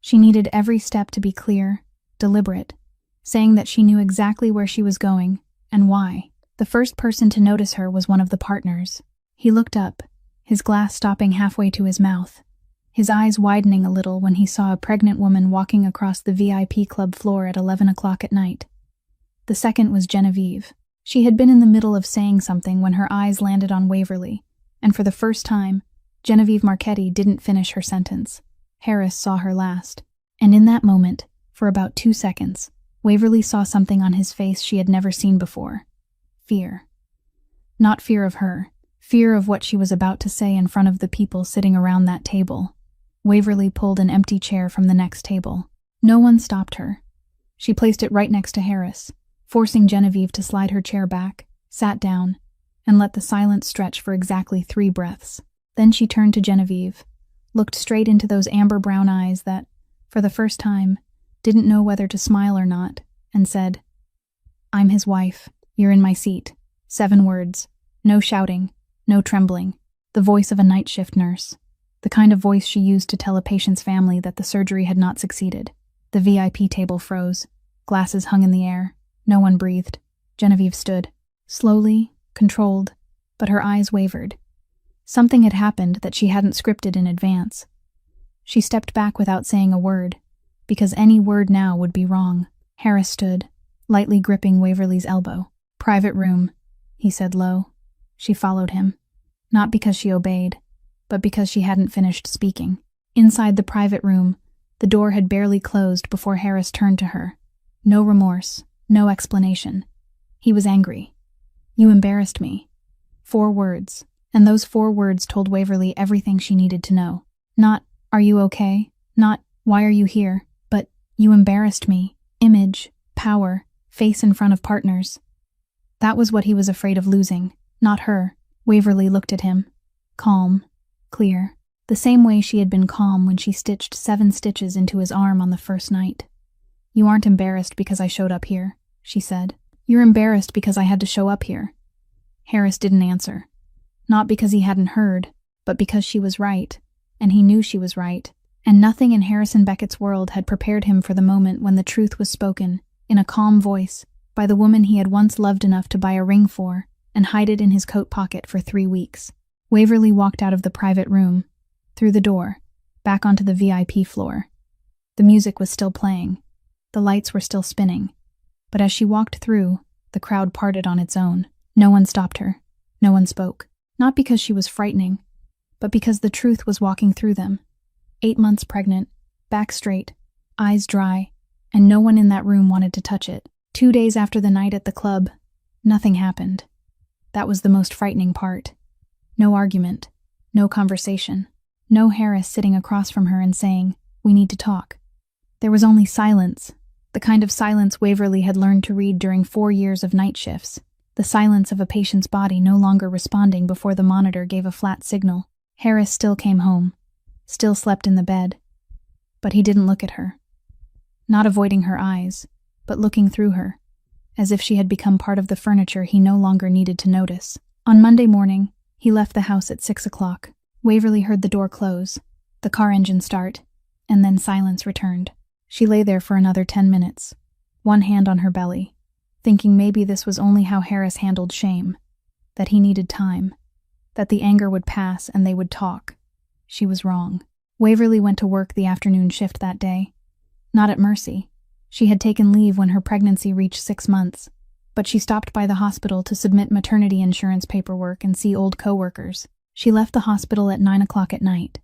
She needed every step to be clear, deliberate, saying that she knew exactly where she was going and why. The first person to notice her was one of the partners. He looked up, his glass stopping halfway to his mouth, his eyes widening a little when he saw a pregnant woman walking across the VIP club floor at 11 o'clock at night. The second was Genevieve. She had been in the middle of saying something when her eyes landed on Waverly, and for the first time, Genevieve Marchetti didn't finish her sentence. Harris saw her last, and in that moment, for about 2 seconds, Waverly saw something on his face she had never seen before. Fear. Not fear of her, fear of what she was about to say in front of the people sitting around that table. Waverly pulled an empty chair from the next table. No one stopped her. She placed it right next to Harris, forcing Genevieve to slide her chair back, sat down, and let the silence stretch for exactly 3 breaths. Then she turned to Genevieve, looked straight into those amber brown eyes that, for the first time, didn't know whether to smile or not, and said, "I'm his wife. You're in my seat." 7 words. No shouting, no trembling. The voice of a night shift nurse. The kind of voice she used to tell a patient's family that the surgery had not succeeded. The VIP table froze. Glasses hung in the air. No one breathed. Genevieve stood. Slowly, controlled, but her eyes wavered. Something had happened that she hadn't scripted in advance. She stepped back without saying a word, because any word now would be wrong. Harris stood, lightly gripping Waverly's elbow. "Private room," he said low. She followed him, not because she obeyed, but because she hadn't finished speaking. Inside the private room, the door had barely closed before Harris turned to her. No remorse, no explanation. He was angry. "You embarrassed me." 4 words, and those 4 words told Waverly everything she needed to know. Not, "Are you okay?" Not, "Why are you here?" But, "You embarrassed me." Image, power, face in front of partners. That was what he was afraid of losing, not her. Waverly looked at him. Calm, clear. The same way she had been calm when she stitched 7 stitches into his arm on the first night. "You aren't embarrassed because I showed up here," she said. "You're embarrassed because I had to show up here." Harris didn't answer. Not because he hadn't heard, but because she was right, and he knew she was right, and nothing in Harrison Beckett's world had prepared him for the moment when the truth was spoken, in a calm voice, by the woman he had once loved enough to buy a ring for and hide it in his coat pocket for 3 weeks. Waverly walked out of the private room, through the door, back onto the VIP floor. The music was still playing. The lights were still spinning. But as she walked through, the crowd parted on its own. No one stopped her. No one spoke. Not because she was frightening, but because the truth was walking through them. 8 months pregnant, back straight, eyes dry, and no one in that room wanted to touch it. 2 days after the night at the club, nothing happened. That was the most frightening part. No argument, no conversation, no Harris sitting across from her and saying, "We need to talk." There was only silence, the kind of silence Waverly had learned to read during 4 years of night shifts, the silence of a patient's body no longer responding before the monitor gave a flat signal. Harris still came home, still slept in the bed, but he didn't look at her. Not avoiding her eyes, but looking through her, as if she had become part of the furniture he no longer needed to notice. On Monday morning, he left the house at 6 o'clock. Waverly heard the door close, the car engine start, and then silence returned. She lay there for another 10 minutes, one hand on her belly, thinking maybe this was only how Harris handled shame, that he needed time, that the anger would pass and they would talk. She was wrong. Waverly went to work the afternoon shift that day. Not at Mercy. She had taken leave when her pregnancy reached 6 months, but she stopped by the hospital to submit maternity insurance paperwork and see old coworkers. She left the hospital at 9 o'clock at night,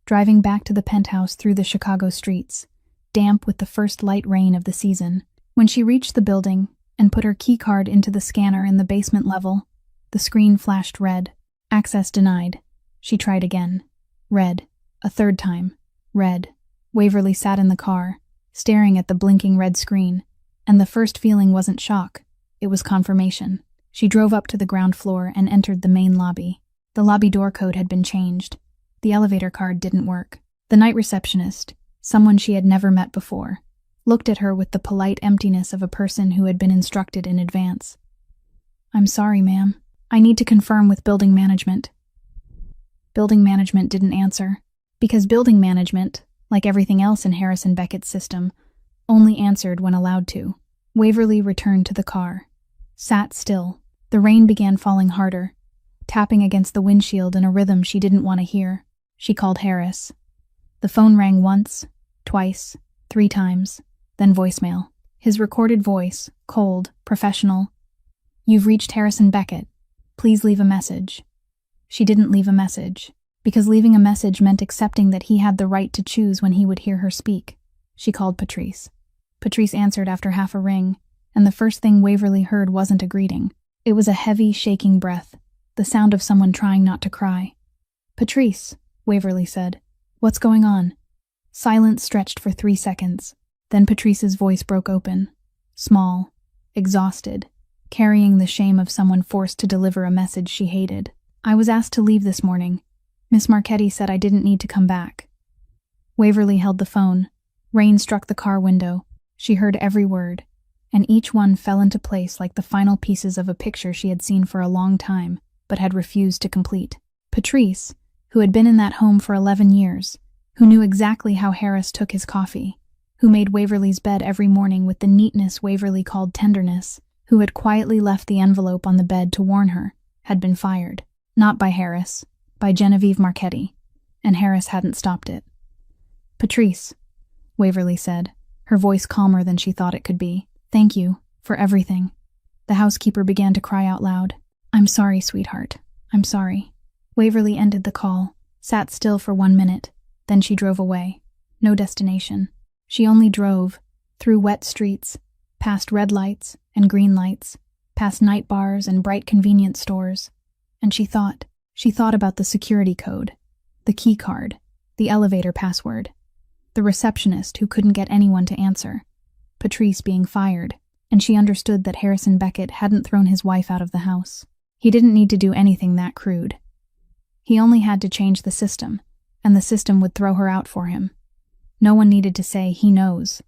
driving back to the penthouse through the Chicago streets, damp with the first light rain of the season. When she reached the building and put her keycard into the scanner in the basement level, the screen flashed red. Access denied. She tried again. Red. A third time. Red. Waverly sat in the car, staring at the blinking red screen, and the first feeling wasn't shock. It was confirmation. She drove up to the ground floor and entered the main lobby. The lobby door code had been changed. The elevator card didn't work. The night receptionist, someone she had never met before, looked at her with the polite emptiness of a person who had been instructed in advance. "I'm sorry, ma'am. I need to confirm with building management." Building management didn't answer, because building management, like everything else in Harrison Beckett's system, only answered when allowed to. Waverly returned to the car, sat still. The rain began falling harder, tapping against the windshield in a rhythm she didn't want to hear. She called Harris. The phone rang once, twice, 3 times, then voicemail. His recorded voice, cold, professional. "You've reached Harrison Beckett. Please leave a message." She didn't leave a message, because leaving a message meant accepting that he had the right to choose when he would hear her speak. She called Patrice. Patrice answered after half a ring, and the first thing Waverly heard wasn't a greeting. It was a heavy, shaking breath, the sound of someone trying not to cry. "Patrice," Waverly said. "What's going on?" Silence stretched for 3 seconds. Then Patrice's voice broke open, small, exhausted, carrying the shame of someone forced to deliver a message she hated. "I was asked to leave this morning. Miss Marchetti said I didn't need to come back." Waverly held the phone. Rain struck the car window. She heard every word, and each one fell into place like the final pieces of a picture she had seen for a long time, but had refused to complete. Patrice, who had been in that home for 11 years, who knew exactly how Harris took his coffee, who made Waverly's bed every morning with the neatness Waverly called tenderness, who had quietly left the envelope on the bed to warn her, had been fired. Not by Harris, by Genevieve Marchetti, and Harris hadn't stopped it. "Patrice," Waverly said, her voice calmer than she thought it could be. "Thank you, for everything." The housekeeper began to cry out loud. "I'm sorry, sweetheart. I'm sorry." Waverly ended the call, sat still for 1 minute, then she drove away. No destination. She only drove, through wet streets, past red lights and green lights, past night bars and bright convenience stores. And she thought about the security code, the key card, the elevator password, the receptionist who couldn't get anyone to answer, Patrice being fired, and she understood that Harrison Beckett hadn't thrown his wife out of the house. He didn't need to do anything that crude. He only had to change the system, and the system would throw her out for him. No one needed to say, "He knows."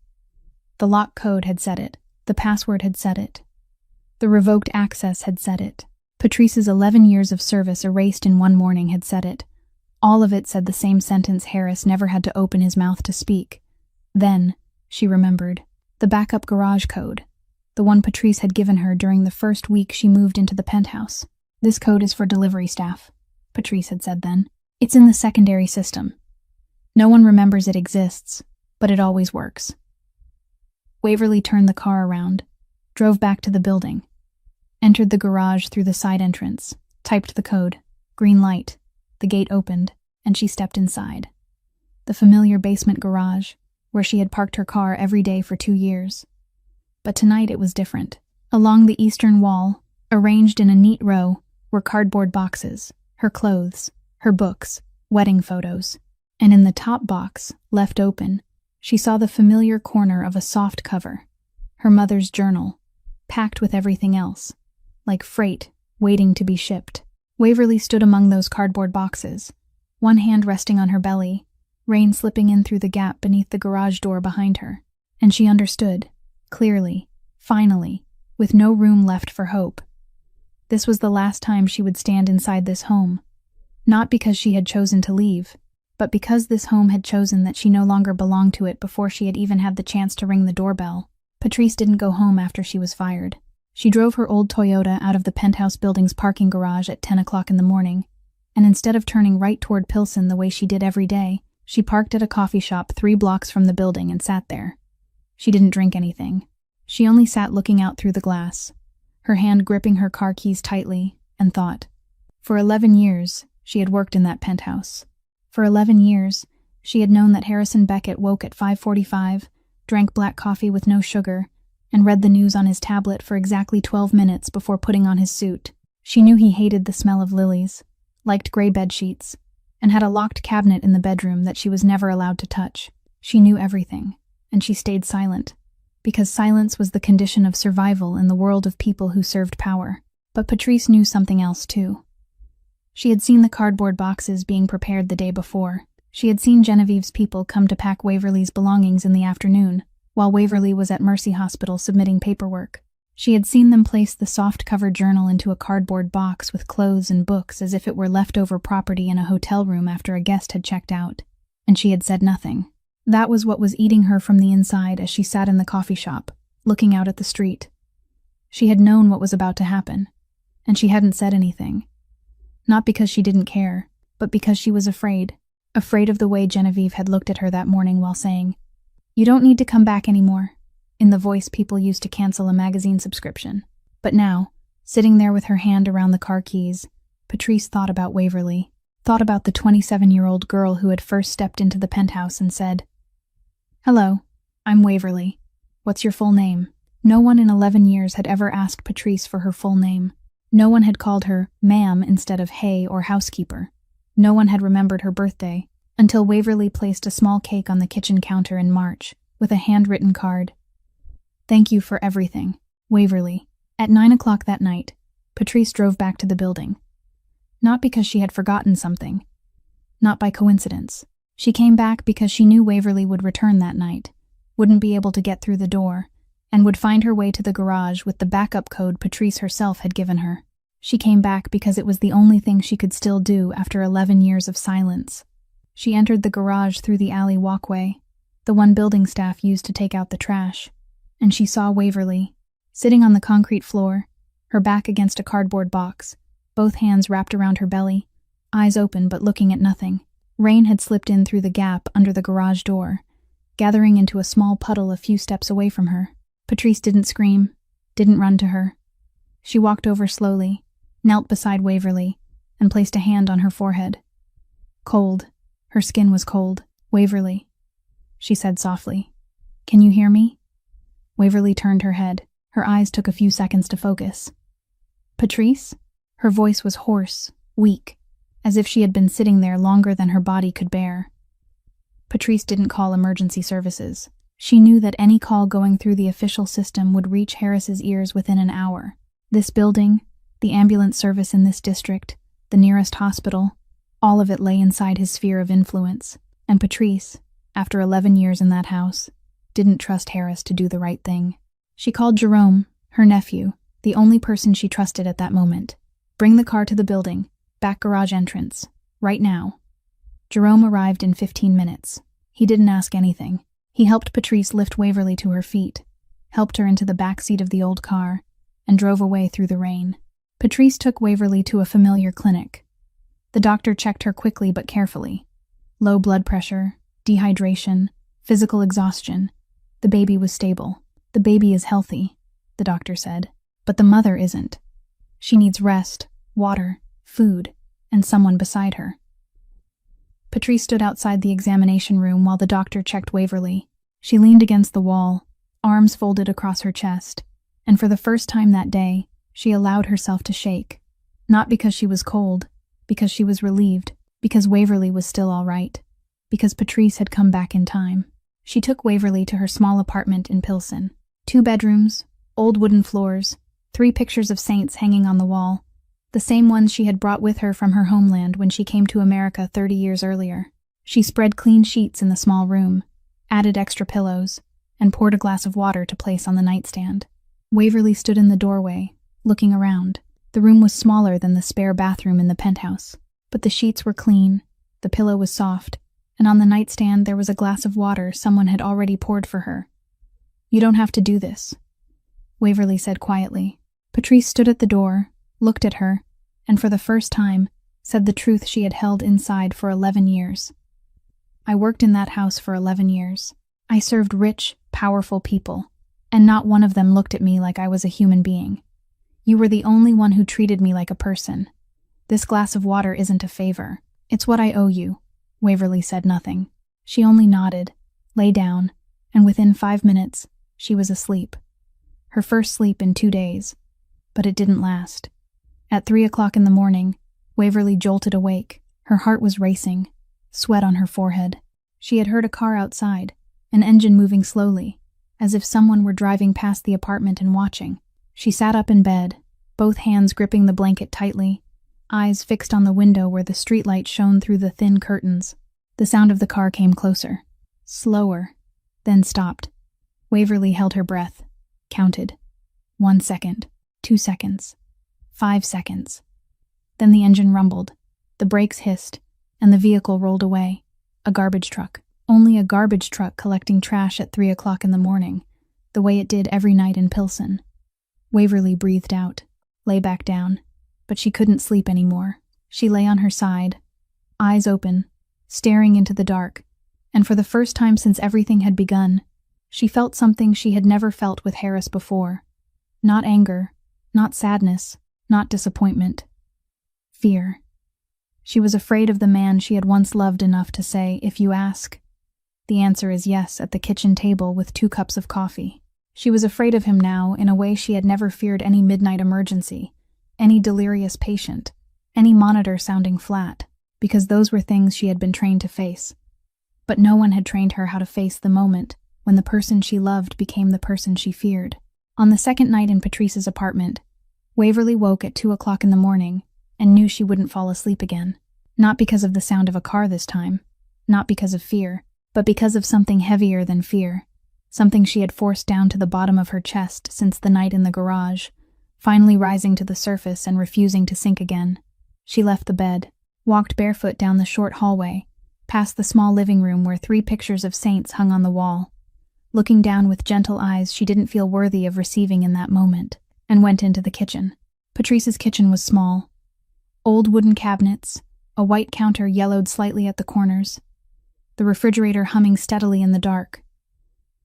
The lock code had said it. The password had said it. The revoked access had said it. Patrice's 11 years of service erased in one morning had said it. All of it said the same sentence Harris never had to open his mouth to speak. Then, she remembered, the backup garage code, the one Patrice had given her during the first week she moved into the penthouse. "This code is for delivery staff," Patrice had said then. "It's in the secondary system. No one remembers it exists, but it always works." Waverly turned the car around, drove back to the building. entered the garage through the side entrance, typed the code, green light. The gate opened, and she stepped inside. The familiar basement garage, where she had parked her car every day for 2 years. But tonight it was different. Along the eastern wall, arranged in a neat row, were cardboard boxes, her clothes, her books, wedding photos. And in the top box, left open, she saw the familiar corner of a soft cover, her mother's journal, packed with everything else, like freight waiting to be shipped. Waverly stood among those cardboard boxes, one hand resting on her belly, rain slipping in through the gap beneath the garage door behind her. And she understood, clearly, finally, with no room left for hope. This was the last time she would stand inside this home, not because she had chosen to leave, but because this home had chosen that she no longer belonged to it before she had even had the chance to ring the doorbell. Patrice didn't go home after she was fired. She drove her old Toyota out of the penthouse building's parking garage at 10 o'clock in the morning, and instead of turning right toward Pilsen the way she did every day, she parked at a coffee shop 3 blocks from the building and sat there. She didn't drink anything. She only sat looking out through the glass, her hand gripping her car keys tightly, and thought. For 11 years, she had worked in that penthouse. For 11 years, she had known that Harrison Beckett woke at 5:45, drank black coffee with no sugar, and read the news on his tablet for exactly 12 minutes before putting on his suit. She knew he hated the smell of lilies, liked gray bed sheets, and had a locked cabinet in the bedroom that she was never allowed to touch. She knew everything, and she stayed silent, because silence was the condition of survival in the world of people who served power. But Patrice knew something else too. She had seen the cardboard boxes being prepared the day before. She had seen Genevieve's people come to pack Waverly's belongings in the afternoon, while Waverly was at Mercy Hospital submitting paperwork. She had seen them place the soft-covered journal into a cardboard box with clothes and books as if it were leftover property in a hotel room after a guest had checked out, and she had said nothing. That was what was eating her from the inside as she sat in the coffee shop, looking out at the street. She had known what was about to happen, and she hadn't said anything. Not because she didn't care, but because she was afraid of the way Genevieve had looked at her that morning while saying, "You don't need to come back anymore," in the voice people used to cancel a magazine subscription. But now, sitting there with her hand around the car keys, Patrice thought about Waverly, thought about the 27-year-old girl who had first stepped into the penthouse and said, "Hello, I'm Waverly. What's your full name?" No one in 11 years had ever asked Patrice for her full name. No one had called her ma'am instead of hey or housekeeper. No one had remembered her birthday, until Waverly placed a small cake on the kitchen counter in March, with a handwritten card. "Thank you for everything, Waverly." At 9 o'clock that night, Patrice drove back to the building. Not because she had forgotten something. Not by coincidence. She came back because she knew Waverly would return that night, wouldn't be able to get through the door, and would find her way to the garage with the backup code Patrice herself had given her. She came back because it was the only thing she could still do after 11 years of silence. She entered the garage through the alley walkway, the one building staff used to take out the trash, and she saw Waverly, sitting on the concrete floor, her back against a cardboard box, both hands wrapped around her belly, eyes open but looking at nothing. Rain had slipped in through the gap under the garage door, gathering into a small puddle a few steps away from her. Patrice didn't scream, didn't run to her. She walked over slowly, knelt beside Waverly, and placed a hand on her forehead. Cold. Her skin was cold. "Waverly," she said softly. "Can you hear me?" Waverly turned her head. Her eyes took a few seconds to focus. "Patrice?" Her voice was hoarse, weak, as if she had been sitting there longer than her body could bear. Patrice didn't call emergency services. She knew that any call going through the official system would reach Harris's ears within an hour. This building, the ambulance service in this district, the nearest hospital, all of it lay inside his sphere of influence. And Patrice, after 11 years in that house, didn't trust Harris to do the right thing. She called Jerome, her nephew, the only person she trusted at that moment. "Bring the car to the building, back garage entrance, right now." Jerome arrived in 15 minutes. He didn't ask anything. He helped Patrice lift Waverly to her feet, helped her into the back seat of the old car, and drove away through the rain. Patrice took Waverly to a familiar clinic. The doctor checked her quickly but carefully. Low blood pressure, dehydration, physical exhaustion. The baby was stable. "The baby is healthy," the doctor said. "But the mother isn't. She needs rest, water, food, and someone beside her. Patrice stood outside the examination room while the doctor checked Waverly. She leaned against the wall, arms folded across her chest, and for the first time that day, she allowed herself to shake. Not because she was cold, because she was relieved, because Waverly was still all right, because Patrice had come back in time. She took Waverly to her small apartment in Pilsen. 2 bedrooms, old wooden floors, 3 pictures of saints hanging on the wall, the same ones she had brought with her from her homeland when she came to America 30 years earlier. She spread clean sheets in the small room, added extra pillows, and poured a glass of water to place on the nightstand. Waverly stood in the doorway, looking around. The room was smaller than the spare bathroom in the penthouse, but the sheets were clean, the pillow was soft, and on the nightstand there was a glass of water someone had already poured for her. "You don't have to do this," Waverly said quietly. Patrice stood at the door, looked at her, and for the first time, said the truth she had held inside for 11 years. "I worked in that house for 11 years. I served rich, powerful people, and not one of them looked at me like I was a human being. You were the only one who treated me like a person. This glass of water isn't a favor. It's what I owe you." Waverly said nothing. She only nodded, lay down, and within 5 minutes, she was asleep. Her first sleep in 2 days. But it didn't last. At 3 o'clock in the morning, Waverly jolted awake. Her heart was racing, sweat on her forehead. She had heard a car outside, an engine moving slowly, as if someone were driving past the apartment and watching. She sat up in bed, both hands gripping the blanket tightly, eyes fixed on the window where the streetlight shone through the thin curtains. The sound of the car came closer, slower, then stopped. Waverly held her breath, counted. 1 second, 2 seconds, 5 seconds. Then the engine rumbled, the brakes hissed, and the vehicle rolled away. A garbage truck. Only a garbage truck collecting trash at 3 o'clock in the morning, the way it did every night in Pilsen. Waverly breathed out, lay back down, but she couldn't sleep anymore. She lay on her side, eyes open, staring into the dark, and for the first time since everything had begun, she felt something she had never felt with Harris before. Not anger, not sadness, not disappointment. Fear. She was afraid of the man she had once loved enough to say, "If you ask." The answer is yes at the kitchen table with 2 cups of coffee. She was afraid of him now in a way she had never feared any midnight emergency, any delirious patient, any monitor sounding flat, because those were things she had been trained to face. But no one had trained her how to face the moment when the person she loved became the person she feared. On the second night in Patrice's apartment, Waverly woke at 2 o'clock in the morning and knew she wouldn't fall asleep again. Not because of the sound of a car this time, not because of fear, but because of something heavier than fear, something she had forced down to the bottom of her chest since the night in the garage, finally rising to the surface and refusing to sink again. She left the bed, walked barefoot down the short hallway, past the small living room where 3 pictures of saints hung on the wall, looking down with gentle eyes she didn't feel worthy of receiving in that moment, and went into the kitchen. Patrice's kitchen was small. Old wooden cabinets, a white counter yellowed slightly at the corners, the refrigerator humming steadily in the dark.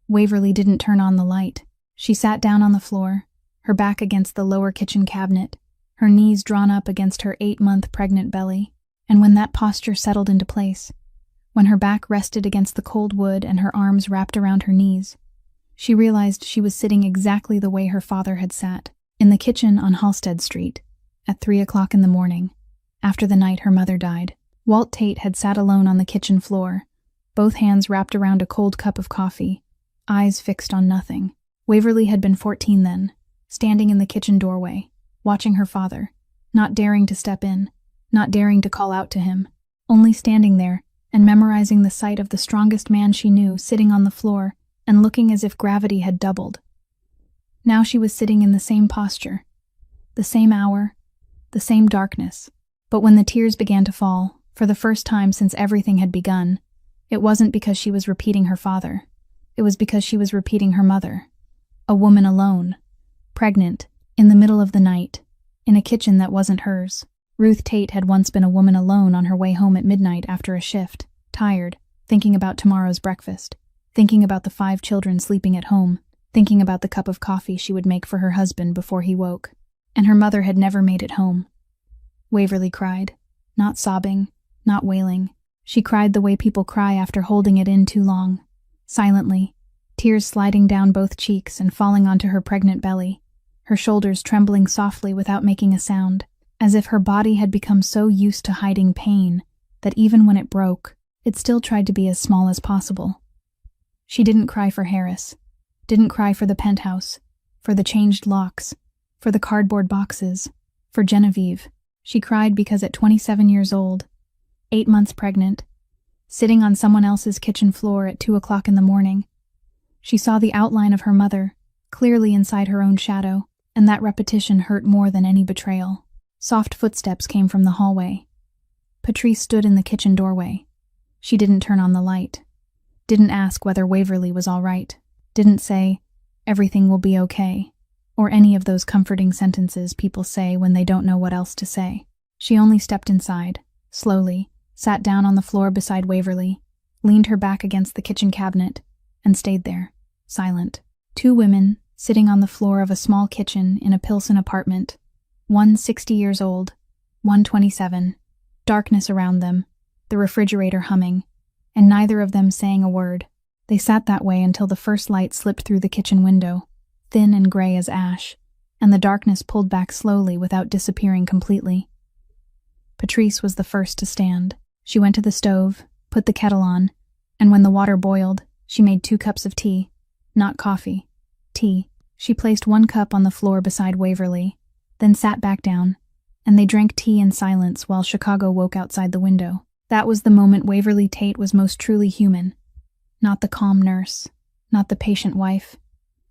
Waverly didn't turn on the light. She sat down on the floor, her back against the lower kitchen cabinet, her knees drawn up against her 8-month pregnant belly, and when that posture settled into place, when her back rested against the cold wood and her arms wrapped around her knees, she realized she was sitting exactly the way her father had sat, in the kitchen on Halsted Street, at 3 o'clock in the morning, after the night her mother died. Walt Tate had sat alone on the kitchen floor, both hands wrapped around a cold cup of coffee, eyes fixed on nothing. Waverly had been 14 then, standing in the kitchen doorway, watching her father, not daring to step in, not daring to call out to him, only standing there and memorizing the sight of the strongest man she knew sitting on the floor and looking as if gravity had doubled. Now she was sitting in the same posture, the same hour, the same darkness. But when the tears began to fall, for the first time since everything had begun, it wasn't because she was repeating her father. It was because she was repeating her mother. A woman alone, pregnant, in the middle of the night, in a kitchen that wasn't hers. Ruth Tate had once been a woman alone on her way home at midnight after a shift, tired, thinking about tomorrow's breakfast, thinking about the 5 children sleeping at home, thinking about the cup of coffee she would make for her husband before he woke. and her mother had never made it home. Waverly cried, not sobbing, not wailing. She cried the way people cry after holding it in too long, silently, tears sliding down both cheeks and falling onto her pregnant belly, her shoulders trembling softly without making a sound, as if her body had become so used to hiding pain that even when it broke, it still tried to be as small as possible. She didn't cry for Harris, didn't cry for the penthouse, for the changed locks, for the cardboard boxes, for Genevieve. She cried because at 27 years old, 8 months pregnant, sitting on someone else's kitchen floor at 2 o'clock in the morning, she saw the outline of her mother, clearly inside her own shadow, and that repetition hurt more than any betrayal. Soft footsteps came from the hallway. Patrice stood in the kitchen doorway. She didn't turn on the light, didn't ask whether Waverly was all right, didn't say, "Everything will be okay," or any of those comforting sentences people say when they don't know what else to say. She only stepped inside, slowly, sat down on the floor beside Waverly, leaned her back against the kitchen cabinet, and stayed there, silent. Two women, sitting on the floor of a small kitchen in a Pilsen apartment, one 60 years old, one 27, darkness around them, the refrigerator humming, and neither of them saying a word. They sat that way until the first light slipped through the kitchen window, thin and gray as ash, and the darkness pulled back slowly without disappearing completely. Patrice was the first to stand. She went to the stove, put the kettle on, and when the water boiled, she made 2 cups of tea. Not coffee. Tea. She placed 1 cup on the floor beside Waverly, then sat back down, and they drank tea in silence while Chicago woke outside the window. That was the moment Waverly Tate was most truly human. Not the calm nurse, not the patient wife,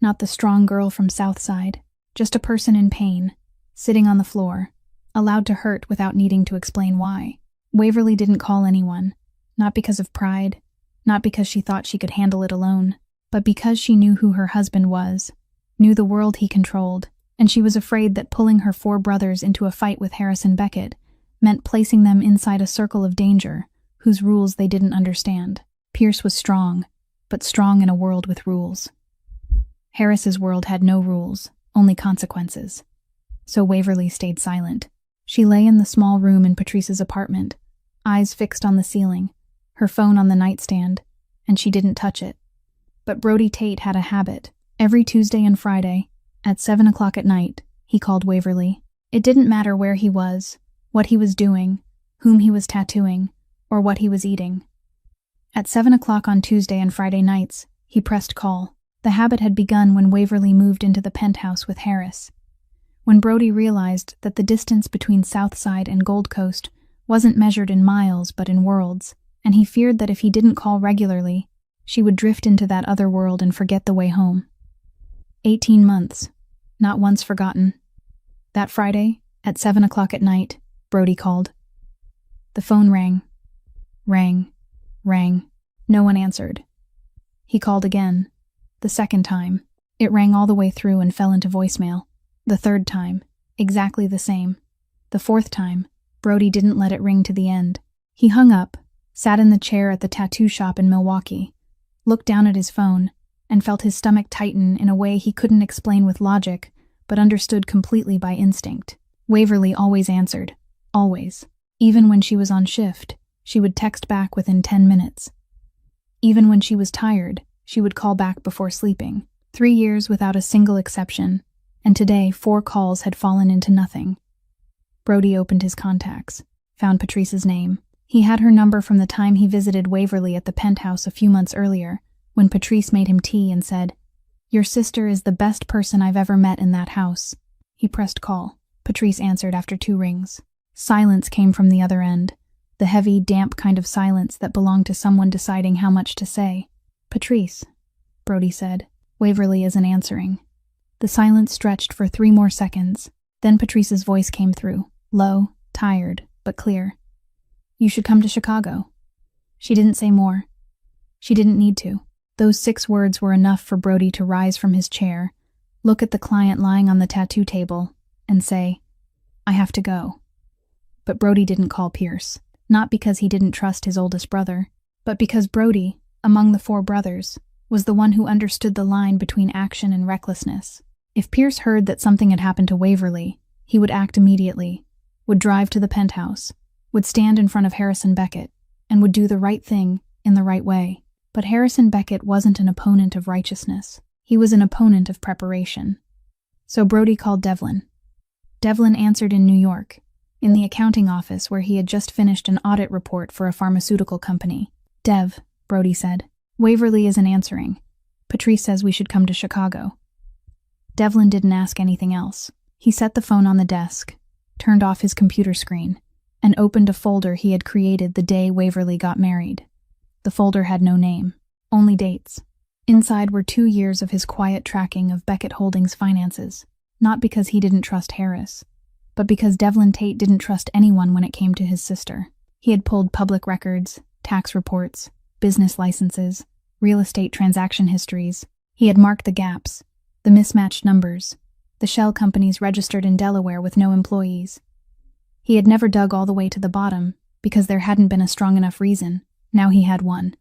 not the strong girl from Southside, just a person in pain, sitting on the floor, allowed to hurt without needing to explain why. Waverly didn't call anyone, not because of pride, not because she thought she could handle it alone, but because she knew who her husband was, knew the world he controlled, and she was afraid that pulling her 4 brothers into a fight with Harrison Beckett meant placing them inside a circle of danger whose rules they didn't understand. Pierce was strong, but strong in a world with rules. Harris's world had no rules, only consequences. So Waverly stayed silent. She lay in the small room in Patrice's apartment, eyes fixed on the ceiling, her phone on the nightstand, and she didn't touch it. But Brody Tate had a habit. Every Tuesday and Friday, at 7 o'clock at night, he called Waverly. It didn't matter where he was, what he was doing, whom he was tattooing, or what he was eating. At 7 o'clock on Tuesday and Friday nights, he pressed call. The habit had begun when Waverly moved into the penthouse with Harris. When Brody realized that the distance between Southside and Gold Coast wasn't measured in miles but in worlds, and he feared that if he didn't call regularly, she would drift into that other world and forget the way home. 18 months, not once forgotten. That Friday, at 7 o'clock at night, Brody called. The phone rang. Rang. No one answered. He called again. The second time, it rang all the way through and fell into voicemail. The third time, exactly the same. The fourth time, Brody didn't let it ring to the end. He hung up, sat in the chair at the tattoo shop in Milwaukee, looked down at his phone, and felt his stomach tighten in a way he couldn't explain with logic, but understood completely by instinct. Waverly always answered. Always. Even when she was on shift, she would text back within 10 minutes. Even when she was tired, she would call back before sleeping. 3 years without a single exception, and today 4 calls had fallen into nothing. Brody opened his contacts, found Patrice's name. He had her number from the time he visited Waverly at the penthouse a few months earlier, when Patrice made him tea and said, "Your sister is the best person I've ever met in that house." He pressed call. Patrice answered after 2 rings. Silence came from the other end, the heavy, damp kind of silence that belonged to someone deciding how much to say. "Patrice," Brody said. Waverly isn't answering. The silence stretched for 3 more seconds. Then Patrice's voice came through, low, tired, but clear. "You should come to Chicago." She didn't say more. She didn't need to. Those 6 words were enough for Brody to rise from his chair, look at the client lying on the tattoo table, and say, "I have to go." But Brody didn't call Pierce, not because he didn't trust his oldest brother, but because Brody, among the 4 brothers, was the one who understood the line between action and recklessness. If Pierce heard that something had happened to Waverly, He would act immediately, would drive to the penthouse, would stand in front of Harrison Beckett, and would do the right thing in the right way. But Harrison Beckett wasn't an opponent of righteousness. He was an opponent of preparation. So Brody called Devlin. Devlin answered in New York, in the accounting office where he had just finished an audit report for a pharmaceutical company. "Dev," Brody said, "Waverly isn't answering. Patrice says we should come to Chicago." Devlin didn't ask anything else. He set the phone on the desk, turned off his computer screen, and opened a folder he had created the day Waverly got married. The folder had no name, only dates. Inside were 2 years of his quiet tracking of Beckett Holdings' finances, not because he didn't trust Harris, but because Devlin Tate didn't trust anyone when it came to his sister. He had pulled public records, tax reports, business licenses, real estate transaction histories. He had marked the gaps, the mismatched numbers, the shell companies registered in Delaware with no employees. He had never dug all the way to the bottom because there hadn't been a strong enough reason. Now he had one.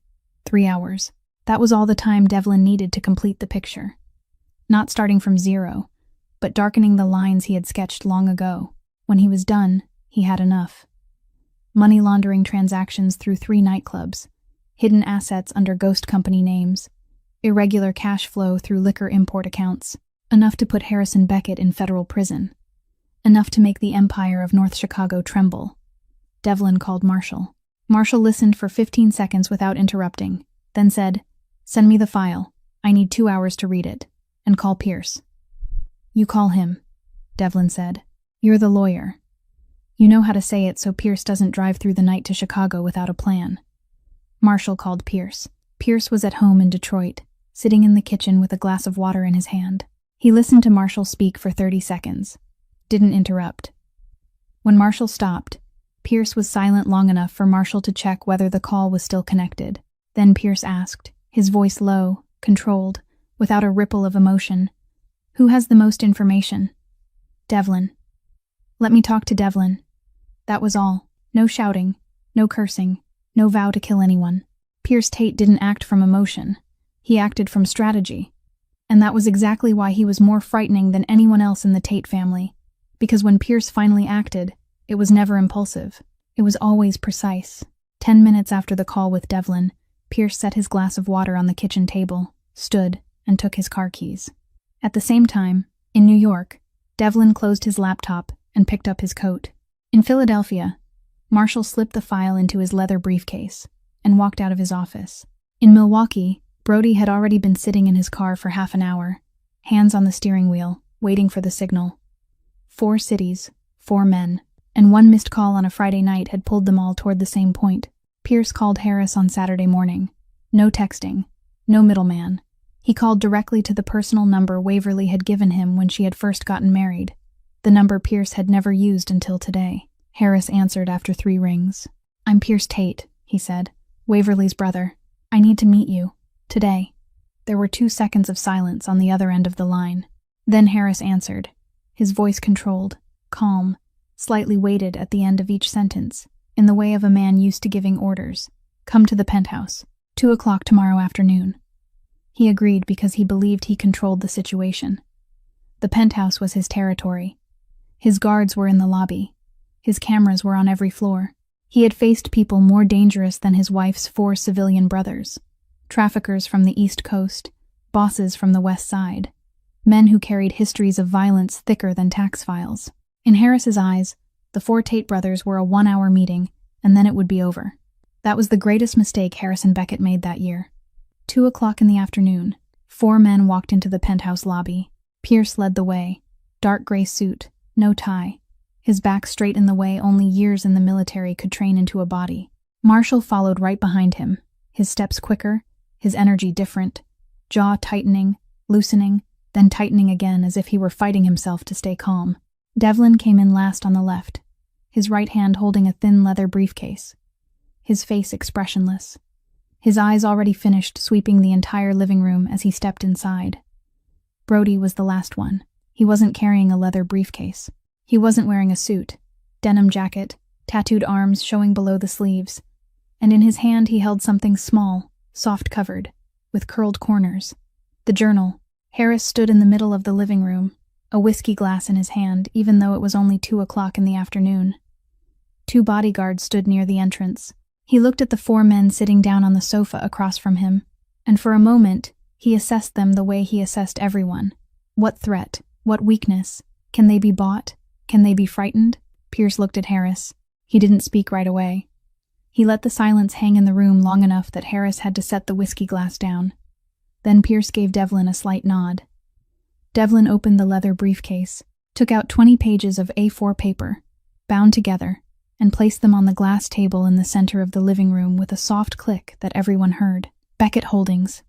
3 hours. That was all the time Devlin needed to complete the picture. Not starting from zero, but darkening the lines he had sketched long ago. When he was done, he had enough. Money laundering transactions through 3 nightclubs, hidden assets under ghost company names, irregular cash flow through liquor import accounts, enough to put Harrison Beckett in federal prison, enough to make the empire of North Chicago tremble. Devlin called Marshall. Marshall listened for 15 seconds without interrupting, then said, "Send me the file. I need 2 hours to read it. And call Pierce." "You call him," Devlin said. "You're the lawyer. You know how to say it so Pierce doesn't drive through the night to Chicago without a plan." Marshall called Pierce. Pierce was at home in Detroit, sitting in the kitchen with a glass of water in his hand. He listened to Marshall speak for 30 seconds. Didn't interrupt. When Marshall stopped, Pierce was silent long enough for Marshall to check whether the call was still connected. Then Pierce asked, his voice low, controlled, without a ripple of emotion, "Who has the most information?" "Devlin." "Let me talk to Devlin." That was all. No shouting, no cursing, no vow to kill anyone. Pierce Tate didn't act from emotion. He acted from strategy. And that was exactly why he was more frightening than anyone else in the Tate family. Because when Pierce finally acted, it was never impulsive. It was always precise. 10 minutes after the call with Devlin, Pierce set his glass of water on the kitchen table, stood, and took his car keys. At the same time, in New York, Devlin closed his laptop and picked up his coat. In Philadelphia, Marshall slipped the file into his leather briefcase and walked out of his office. In Milwaukee, Brody had already been sitting in his car for half an hour, hands on the steering wheel, waiting for the signal. 4 cities, 4 men, and 1 missed call on a Friday night had pulled them all toward the same point. Pierce called Harris on Saturday morning. No texting, no middleman. He called directly to the personal number Waverly had given him when she had first gotten married, the number Pierce had never used until today. Harris answered after 3 rings. "I'm Pierce Tate," he said, "Waverly's brother. I need to meet you. Today." There were 2 seconds of silence on the other end of the line. Then Harris answered, his voice controlled, calm, slightly weighted at the end of each sentence, in the way of a man used to giving orders. "Come to the penthouse. 2 o'clock tomorrow afternoon." He agreed because he believed he controlled the situation. The penthouse was his territory. His guards were in the lobby. His cameras were on every floor. He had faced people more dangerous than his wife's 4 civilian brothers. Traffickers from the East Coast, bosses from the West Side, men who carried histories of violence thicker than tax files. In Harris's eyes, the 4 Tate brothers were a 1-hour meeting, and then it would be over. That was the greatest mistake Harrison Beckett made that year. 2 o'clock in the afternoon, 4 men walked into the penthouse lobby. Pierce led the way, dark gray suit, no tie, his back straight in the way only years in the military could train into a body. Marshall followed right behind him, his steps quicker, his energy different, jaw tightening, loosening, then tightening again as if he were fighting himself to stay calm. Devlin came in last on the left, his right hand holding a thin leather briefcase, his face expressionless, his eyes already finished sweeping the entire living room as he stepped inside. Brody was the last one. He wasn't carrying a leather briefcase. He wasn't wearing a suit, denim jacket, tattooed arms showing below the sleeves, and in his hand he held something small, soft-covered, with curled corners. The journal. Harris stood in the middle of the living room, a whiskey glass in his hand, even though it was only 2 o'clock in the afternoon. 2 bodyguards stood near the entrance. He looked at the 4 men sitting down on the sofa across from him, and for a moment, he assessed them the way he assessed everyone. What threat? What weakness? Can they be bought? Can they be frightened? Pierce looked at Harris. He didn't speak right away. He let the silence hang in the room long enough that Harris had to set the whiskey glass down. Then Pierce gave Devlin a slight nod. Devlin opened the leather briefcase, took out 20 pages of A4 paper, bound together, and placed them on the glass table in the center of the living room with a soft click that everyone heard. "Beckett Holdings,"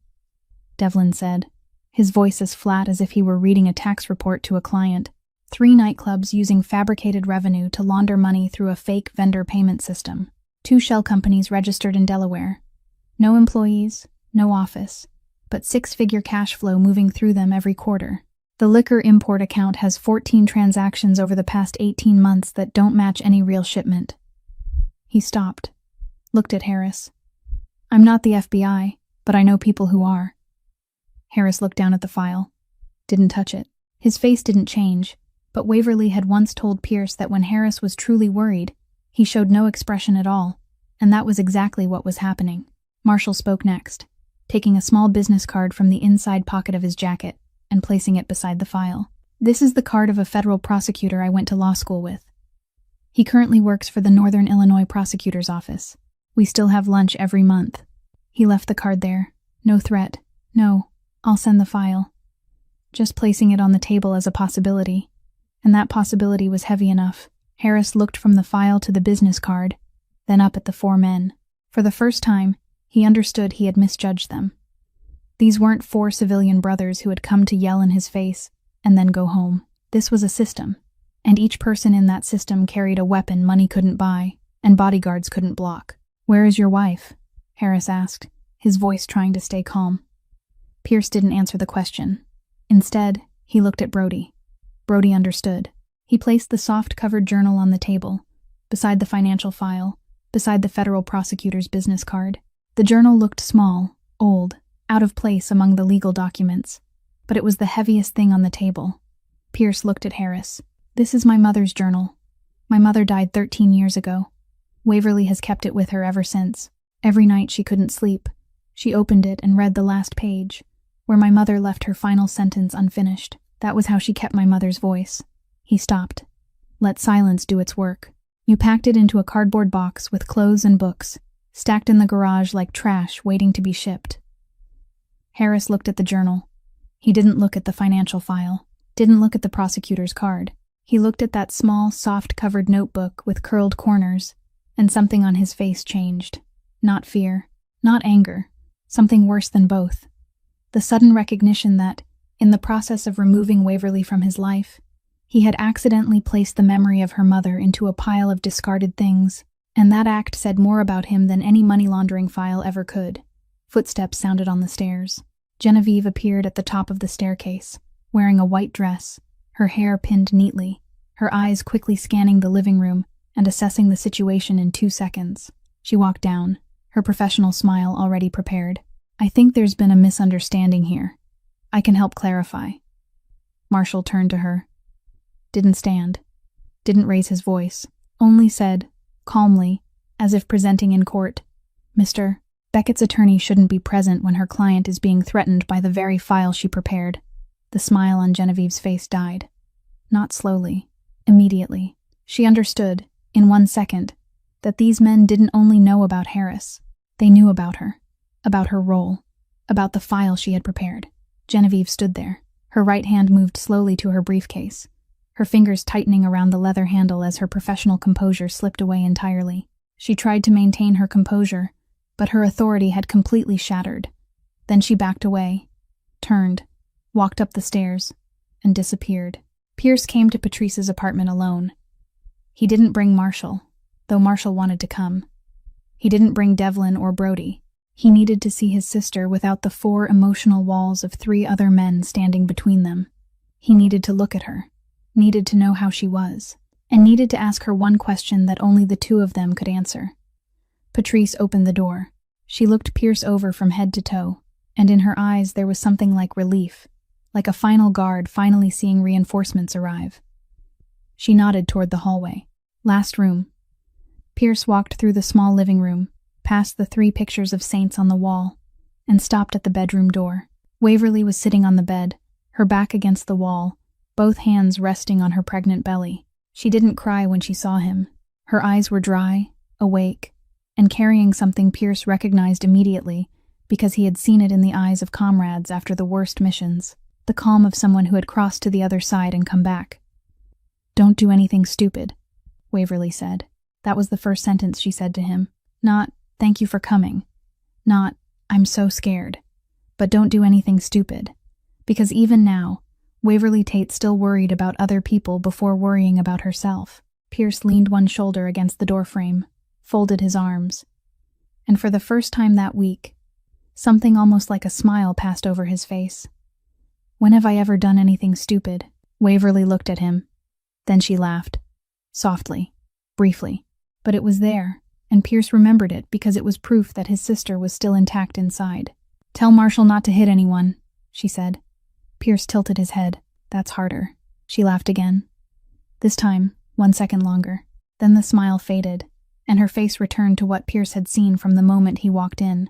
Devlin said, his voice as flat as if he were reading a tax report to a client. 3 nightclubs using fabricated revenue to launder money through a fake vendor payment system. 2 shell companies registered in Delaware. No employees, no office, but 6-figure cash flow moving through them every quarter. The liquor import account has 14 transactions over the past 18 months that don't match any real shipment. He stopped, looked at Harris. "I'm not the FBI, but I know people who are." Harris looked down at the file. Didn't touch it. His face didn't change, but Waverly had once told Pierce that when Harris was truly worried, he showed no expression at all, and that was exactly what was happening. Marshall spoke next, taking a small business card from the inside pocket of his jacket and placing it beside the file. "This is the card of a federal prosecutor I went to law school with. He currently works for the Northern Illinois Prosecutor's Office. We still have lunch every month." He left the card there. No threat. No, "I'll send the file." Just placing it on the table as a possibility. And that possibility was heavy enough. Harris looked from the file to the business card, then up at the 4 men. For the first time, he understood he had misjudged them. These weren't 4 civilian brothers who had come to yell in his face and then go home. This was a system, and each person in that system carried a weapon money couldn't buy and bodyguards couldn't block. "Where is your wife?" Harris asked, his voice trying to stay calm. Pierce didn't answer the question. Instead, he looked at Brody. Brody understood. He placed the soft-covered journal on the table, beside the financial file, beside the federal prosecutor's business card. The journal looked small, old, out of place among the legal documents, but it was the heaviest thing on the table. Pierce looked at Harris. "This is my mother's journal. My mother died 13 years ago. Waverly has kept it with her ever since. Every night she couldn't sleep. She opened it and read the last page, where my mother left her final sentence unfinished. That was how she kept my mother's voice." He stopped. "Let silence do its work. You packed it into a cardboard box with clothes and books, stacked in the garage like trash waiting to be shipped." Harris looked at the journal. He didn't look at the financial file, didn't look at the prosecutor's card. He looked at that small, soft-covered notebook with curled corners, and something on his face changed. Not fear, not anger, something worse than both. The sudden recognition that, in the process of removing Waverly from his life, he had accidentally placed the memory of her mother into a pile of discarded things, and that act said more about him than any money laundering file ever could. Footsteps sounded on the stairs. Genevieve appeared at the top of the staircase, wearing a white dress, her hair pinned neatly, her eyes quickly scanning the living room and assessing the situation in 2 seconds. She walked down, her professional smile already prepared. "I think there's been a misunderstanding here. I can help clarify." Marshall turned to her. Didn't stand. Didn't raise his voice. Only said, calmly, as if presenting in court, "Mr. Beckett's attorney shouldn't be present when her client is being threatened by the very file she prepared." The smile on Genevieve's face died. Not slowly. Immediately. She understood, in 1 second, that these men didn't only know about Harris. They knew about her role, about the file she had prepared. Genevieve stood there. Her right hand moved slowly to her briefcase, her fingers tightening around the leather handle as her professional composure slipped away entirely. She tried to maintain her composure, but her authority had completely shattered. Then she backed away, turned, walked up the stairs, and disappeared. Pierce came to Patrice's apartment alone. He didn't bring Marshall, though Marshall wanted to come. He didn't bring Devlin or Brody. He needed to see his sister without the 4 emotional walls of 3 other men standing between them. He needed to look at her, needed to know how she was, and needed to ask her one question that only the 2 of them could answer. Patrice opened the door. She looked Pierce over from head to toe, and in her eyes there was something like relief, like a final guard finally seeing reinforcements arrive. She nodded toward the hallway. Last room. Pierce walked through the small living room, past the 3 pictures of saints on the wall, and stopped at the bedroom door. Waverly was sitting on the bed, her back against the wall, both hands resting on her pregnant belly. She didn't cry when she saw him. Her eyes were dry, awake, and carrying something Pierce recognized immediately because he had seen it in the eyes of comrades after the worst missions, the calm of someone who had crossed to the other side and come back. "Don't do anything stupid," Waverly said. That was the first sentence she said to him. Not, "Thank you for coming." Not, "I'm so scared." But don't do anything stupid. Because even now, Waverly Tate still worried about other people before worrying about herself. Pierce leaned one shoulder against the doorframe, folded his arms. And for the first time that week, something almost like a smile passed over his face. "When have I ever done anything stupid?" Waverly looked at him. Then she laughed. Softly, briefly. But it was there, and Pierce remembered it because it was proof that his sister was still intact inside. "Tell Marshall not to hit anyone," she said. Pierce tilted his head. "That's harder." She laughed again. This time, 1 second longer. Then the smile faded, and her face returned to what Pierce had seen from the moment he walked in.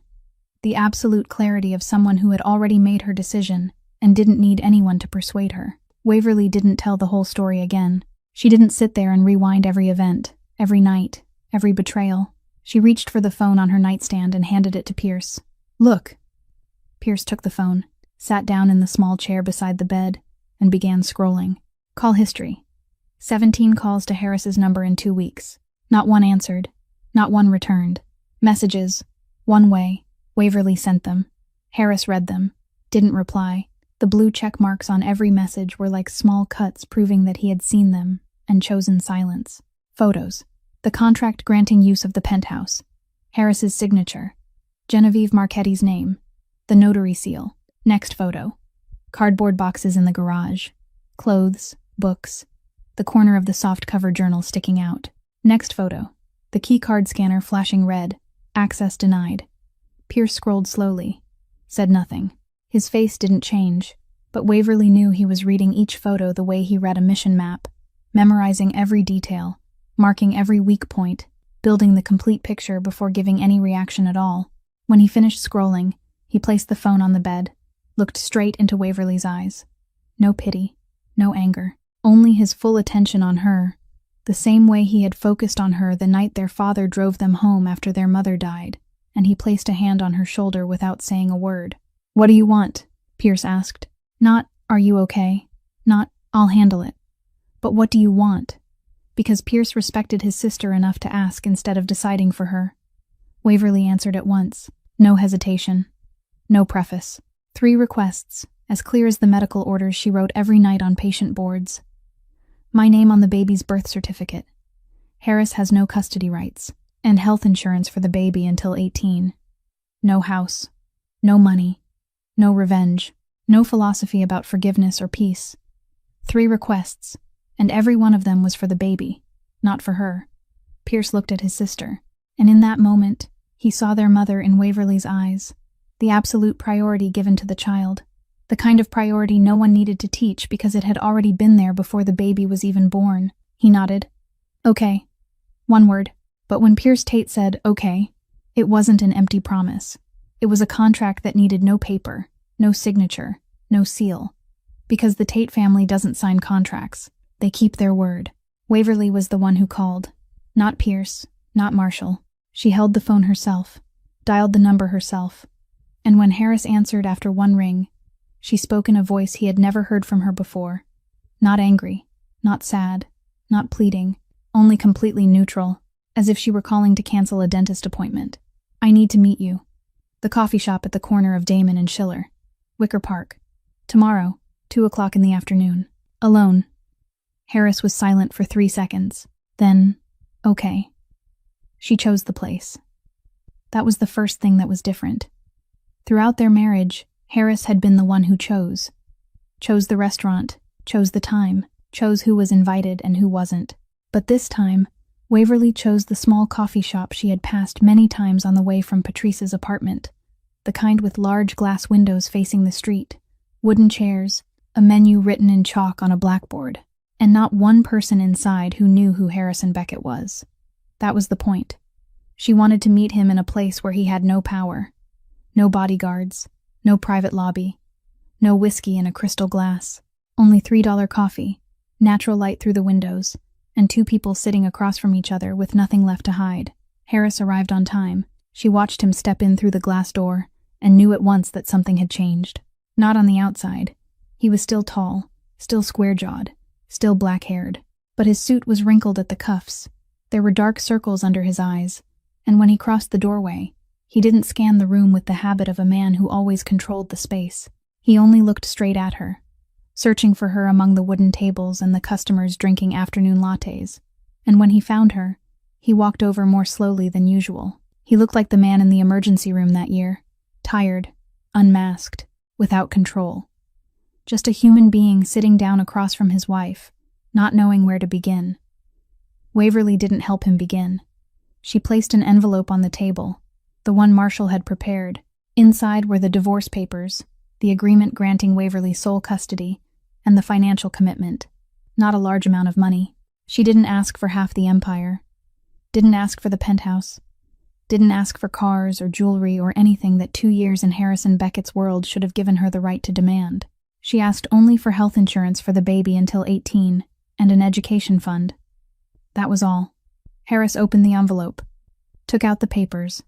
The absolute clarity of someone who had already made her decision and didn't need anyone to persuade her. Waverly didn't tell the whole story again. She didn't sit there and rewind every event, every night, every betrayal. She reached for the phone on her nightstand and handed it to Pierce. "Look." Pierce took the phone, sat down in the small chair beside the bed, and began scrolling. Call history. 17 calls to Harris's number in 2 weeks. Not one answered. Not one returned. Messages. One way. Waverly sent them. Harris read them. Didn't reply. The blue check marks on every message were like small cuts proving that he had seen them and chosen silence. Photos. The contract granting use of the penthouse. Harris's signature. Genevieve Marchetti's name. The notary seal. Next photo. Cardboard boxes in the garage. Clothes. Books. The corner of the soft-cover journal sticking out. Next photo. The key card scanner flashing red. Access denied. Pierce scrolled slowly. Said nothing. His face didn't change, but Waverly knew he was reading each photo the way he read a mission map, memorizing every detail, marking every weak point, building the complete picture before giving any reaction at all. When he finished scrolling, he placed the phone on the bed, looked straight into Waverly's eyes. No pity, no anger, only his full attention on her, the same way he had focused on her the night their father drove them home after their mother died, and he placed a hand on her shoulder without saying a word. "What do you want?" Pierce asked. Not, "Are you okay?" Not, "I'll handle it." But what do you want? Because Pierce respected his sister enough to ask instead of deciding for her. Waverly answered at once. No hesitation. No preface. 3 requests, as clear as the medical orders she wrote every night on patient boards. My name on the baby's birth certificate. Harris has no custody rights, and health insurance for the baby until 18. No house. No money. No revenge. No philosophy about forgiveness or peace. 3 requests, and every one of them was for the baby, not for her. Pierce looked at his sister, and in that moment, he saw their mother in Waverly's eyes, the absolute priority given to the child, the kind of priority no one needed to teach because it had already been there before the baby was even born. He nodded. Okay. 1 word. But when Pierce Tate said, okay, it wasn't an empty promise. It was a contract that needed no paper, no signature, no seal. Because the Tate family doesn't sign contracts. They keep their word. Waverly was the one who called. Not Pierce, not Marshall. She held the phone herself, dialed the number herself. And when Harris answered after 1 ring, she spoke in a voice he had never heard from her before. Not angry, not sad, not pleading, only completely neutral, as if she were calling to cancel a dentist appointment. I need to meet you. The coffee shop at the corner of Damon and Schiller. Wicker Park. Tomorrow, 2 o'clock in the afternoon. Alone. Harris was silent for 3 seconds. Then, okay. She chose the place. That was the first thing that was different. Throughout their marriage, Harris had been the one who chose. Chose the restaurant, chose the time, chose who was invited and who wasn't. But this time, Waverly chose the small coffee shop she had passed many times on the way from Patrice's apartment, the kind with large glass windows facing the street, wooden chairs, a menu written in chalk on a blackboard, and not one person inside who knew who Harrison Beckett was. That was the point. She wanted to meet him in a place where he had no power, no bodyguards, no private lobby, no whiskey in a crystal glass, only $3 coffee, natural light through the windows, and two people sitting across from each other with nothing left to hide. Harris arrived on time. She watched him step in through the glass door and knew at once that something had changed. Not on the outside. He was still tall, still square-jawed, still black-haired, but his suit was wrinkled at the cuffs. There were dark circles under his eyes, and when he crossed the doorway, he didn't scan the room with the habit of a man who always controlled the space. He only looked straight at her, searching for her among the wooden tables and the customers drinking afternoon lattes. And when he found her, he walked over more slowly than usual. He looked like the man in the emergency room that year, tired, unmasked, without control. Just a human being sitting down across from his wife, not knowing where to begin. Waverly didn't help him begin. She placed an envelope on the table, the one Marshall had prepared. Inside were the divorce papers, the agreement granting Waverly sole custody, and the financial commitment. Not a large amount of money. She didn't ask for half the empire. Didn't ask for the penthouse. Didn't ask for cars or jewelry or anything that 2 years in Harrison Beckett's world should have given her the right to demand. She asked only for health insurance for the baby until 18 and an education fund. That was all. Harris opened the envelope, took out the papers,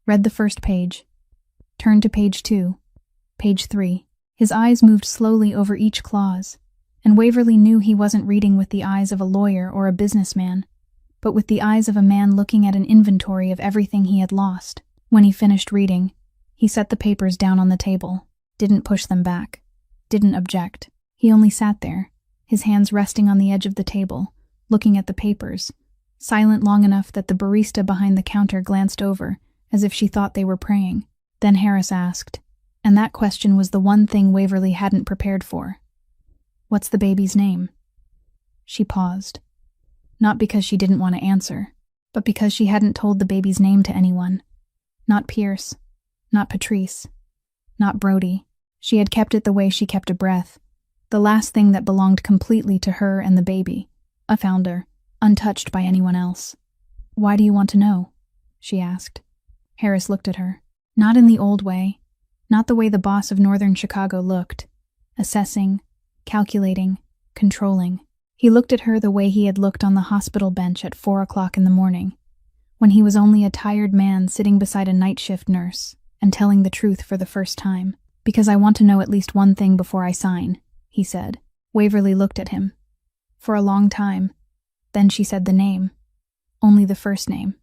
read the first page, turned to page 2, page 3. His eyes moved slowly over each clause, and Waverly knew he wasn't reading with the eyes of a lawyer or a businessman, but with the eyes of a man looking at an inventory of everything he had lost. When he finished reading, he set the papers down on the table, didn't push them back, didn't object. He only sat there, his hands resting on the edge of the table, looking at the papers, silent long enough that the barista behind the counter glanced over, as if she thought they were praying. Then Harris asked, and that question was the one thing Waverly hadn't prepared for. "What's the baby's name?" She paused. Not because she didn't want to answer, but because she hadn't told the baby's name to anyone. Not Pierce, not Patrice, not Brody. She had kept it the way she kept a breath, the last thing that belonged completely to her and the baby, a founder, untouched by anyone else. "Why do you want to know?" she asked. Harris looked at her. Not in the old way, not the way the boss of northern Chicago looked, assessing, calculating, controlling. He looked at her the way he had looked on the hospital bench at 4 o'clock in the morning, when he was only a tired man sitting beside a night shift nurse and telling the truth for the first time. "Because I want to know at least one thing before I sign," he said. Waverly looked at him. For a long time. Then she said the name. Only the first name.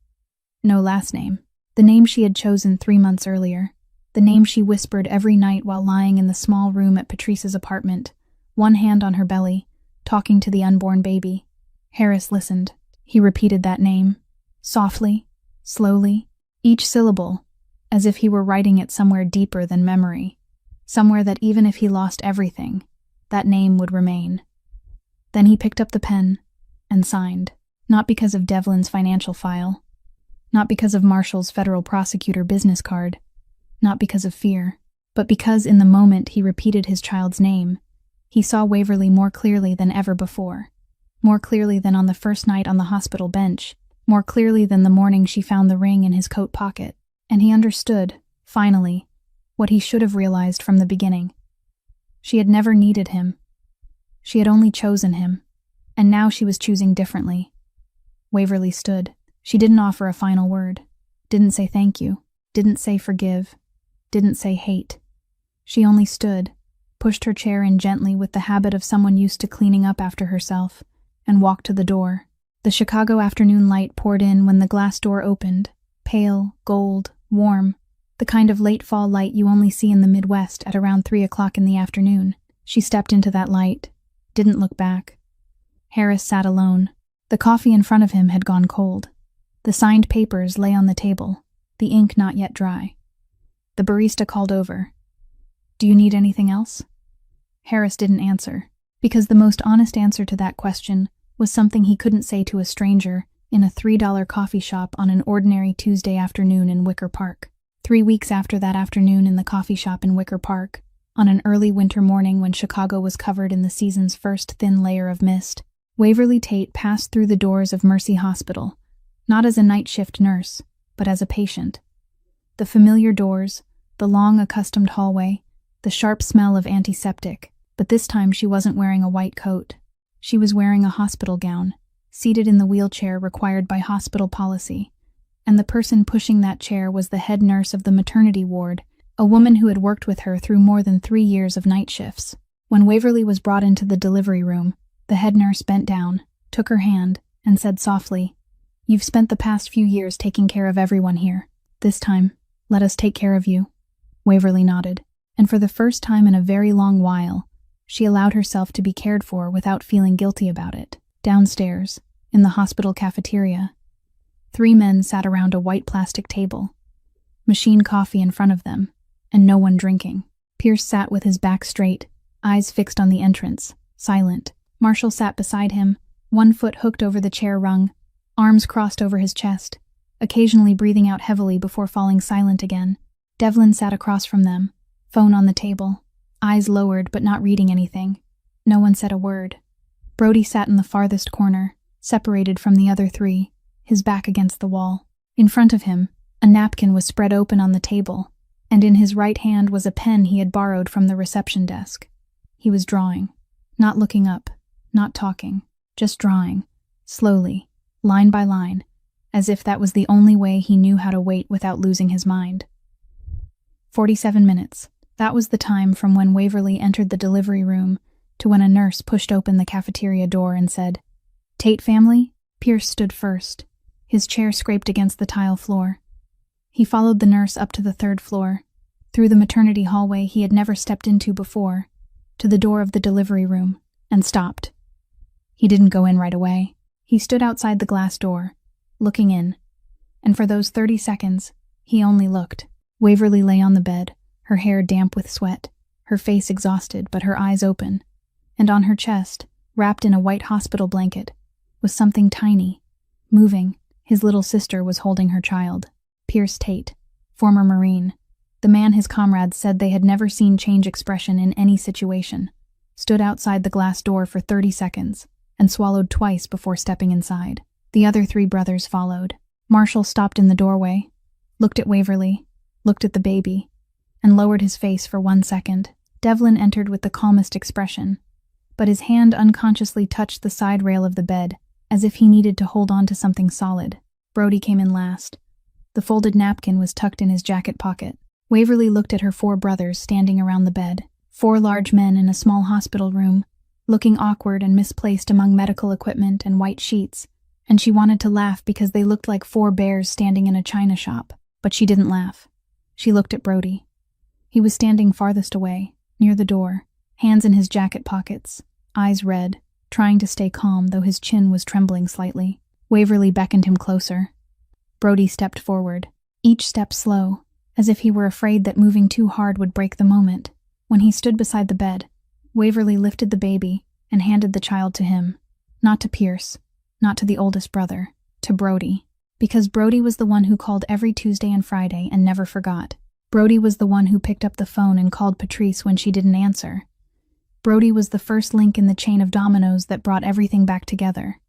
No last name. The name she had chosen 3 months earlier. The name she whispered every night while lying in the small room at Patrice's apartment, one hand on her belly, talking to the unborn baby. Harris listened. He repeated that name, softly, slowly, each syllable, as if he were writing it somewhere deeper than memory, somewhere that even if he lost everything, that name would remain. Then he picked up the pen and signed, not because of Devlin's financial file, not because of Marshall's federal prosecutor business card, not because of fear, but because in the moment he repeated his child's name, he saw Waverly more clearly than ever before, more clearly than on the first night on the hospital bench, more clearly than the morning she found the ring in his coat pocket, and he understood, finally, what he should have realized from the beginning. She had never needed him. She had only chosen him, and now she was choosing differently. Waverly stood. She didn't offer a final word, didn't say thank you, didn't say forgive, didn't say hate. She only stood, pushed her chair in gently with the habit of someone used to cleaning up after herself, and walked to the door. The Chicago afternoon light poured in when the glass door opened, pale, gold, warm, the kind of late fall light you only see in the Midwest at around 3 o'clock in the afternoon. She stepped into that light, didn't look back. Harris sat alone. The coffee in front of him had gone cold. The signed papers lay on the table, the ink not yet dry. The barista called over. "Do you need anything else?" Harris didn't answer, because the most honest answer to that question was something he couldn't say to a stranger in a $3 coffee shop on an ordinary Tuesday afternoon in Wicker Park. 3 weeks after that afternoon in the coffee shop in Wicker Park, On an early winter morning when Chicago was covered in the season's first thin layer of mist, Waverly Tate passed through the doors of Mercy Hospital, not as a night shift nurse, but as a patient. The familiar doors, the long accustomed hallway, the sharp smell of antiseptic, but this time she wasn't wearing a white coat. She was wearing a hospital gown, seated in the wheelchair required by hospital policy, and the person pushing that chair was the head nurse of the maternity ward, a woman who had worked with her through more than 3 years of night shifts. When Waverly was brought into the delivery room, the head nurse bent down, took her hand, and said softly, "You've spent the past few years taking care of everyone here. This time, let us take care of you." Waverly nodded, and for the first time in a very long while, she allowed herself to be cared for without feeling guilty about it. Downstairs, in the hospital cafeteria, 3 men sat around a white plastic table, machine coffee in front of them, and no one drinking. Pierce sat with his back straight, eyes fixed on the entrance, silent. Marshall sat beside him, one foot hooked over the chair rung, arms crossed over his chest, occasionally breathing out heavily before falling silent again. Devlin sat across from them, phone on the table, eyes lowered but not reading anything. No one said a word. Brody sat in the farthest corner, separated from the other 3, his back against the wall. In front of him, a napkin was spread open on the table, and in his right hand was a pen he had borrowed from the reception desk. He was drawing, not looking up, not talking, just drawing, slowly, line by line, as if that was the only way he knew how to wait without losing his mind. 47 minutes. That was the time from when Waverly entered the delivery room to when a nurse pushed open the cafeteria door and said, "Tate family?" Pierce stood first. His chair scraped against the tile floor. He followed the nurse up to the 3rd floor, through the maternity hallway he had never stepped into before, to the door of the delivery room, and stopped. He didn't go in right away. He stood outside the glass door, looking in, and for those 30 seconds, he only looked. Waverly lay on the bed, her hair damp with sweat, her face exhausted but her eyes open, and on her chest, wrapped in a white hospital blanket, was something tiny, moving. His little sister was holding her child. Pierce Tate, former Marine, the man his comrades said they had never seen change expression in any situation, stood outside the glass door for 30 seconds, and swallowed twice before stepping inside. The other 3 brothers followed. Marshall stopped in the doorway, looked at Waverly, looked at the baby, and lowered his face for 1 second. Devlin entered with the calmest expression, but his hand unconsciously touched the side rail of the bed, as if he needed to hold on to something solid. Brody came in last. The folded napkin was tucked in his jacket pocket. Waverly looked at her 4 brothers standing around the bed, 4 large men in a small hospital room, looking awkward and misplaced among medical equipment and white sheets, and she wanted to laugh because they looked like 4 bears standing in a china shop, but she didn't laugh. She looked at Brody. He was standing farthest away, near the door, hands in his jacket pockets, eyes red, trying to stay calm though his chin was trembling slightly. Waverly beckoned him closer. Brody stepped forward, each step slow, as if he were afraid that moving too hard would break the moment. When he stood beside the bed, Waverly lifted the baby and handed the child to him. Not to Pierce, not to the oldest brother, to Brody. Because Brody was the one who called every Tuesday and Friday and never forgot. Brody was the one who picked up the phone and called Patrice when she didn't answer. Brody was the first link in the chain of dominoes that brought everything back together.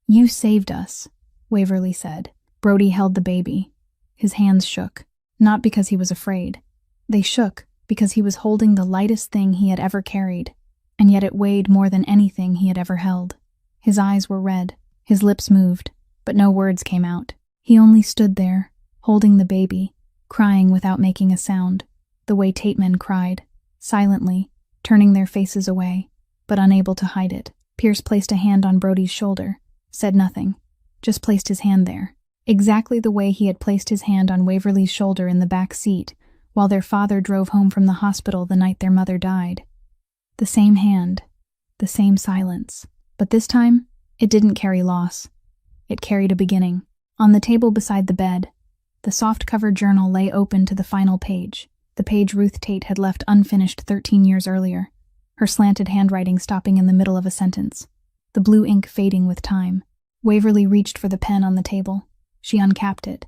"You saved us," Waverly said. Brody held the baby. His hands shook, not because he was afraid. They shook because he was holding the lightest thing he had ever carried, and yet it weighed more than anything he had ever held. His eyes were red, his lips moved, but no words came out. He only stood there, holding the baby, crying without making a sound, the way Tate men cried, silently, turning their faces away, but unable to hide it. Pierce placed a hand on Brody's shoulder, said nothing, just placed his hand there, exactly the way he had placed his hand on Waverly's shoulder in the back seat while their father drove home from the hospital the night their mother died. The same hand, the same silence, but this time, it didn't carry loss. It carried a beginning. On the table beside the bed, the soft-covered journal lay open to the final page, the page Ruth Tate had left unfinished 13 years earlier, her slanted handwriting stopping in the middle of a sentence, the blue ink fading with time. Waverly reached for the pen on the table. She uncapped it.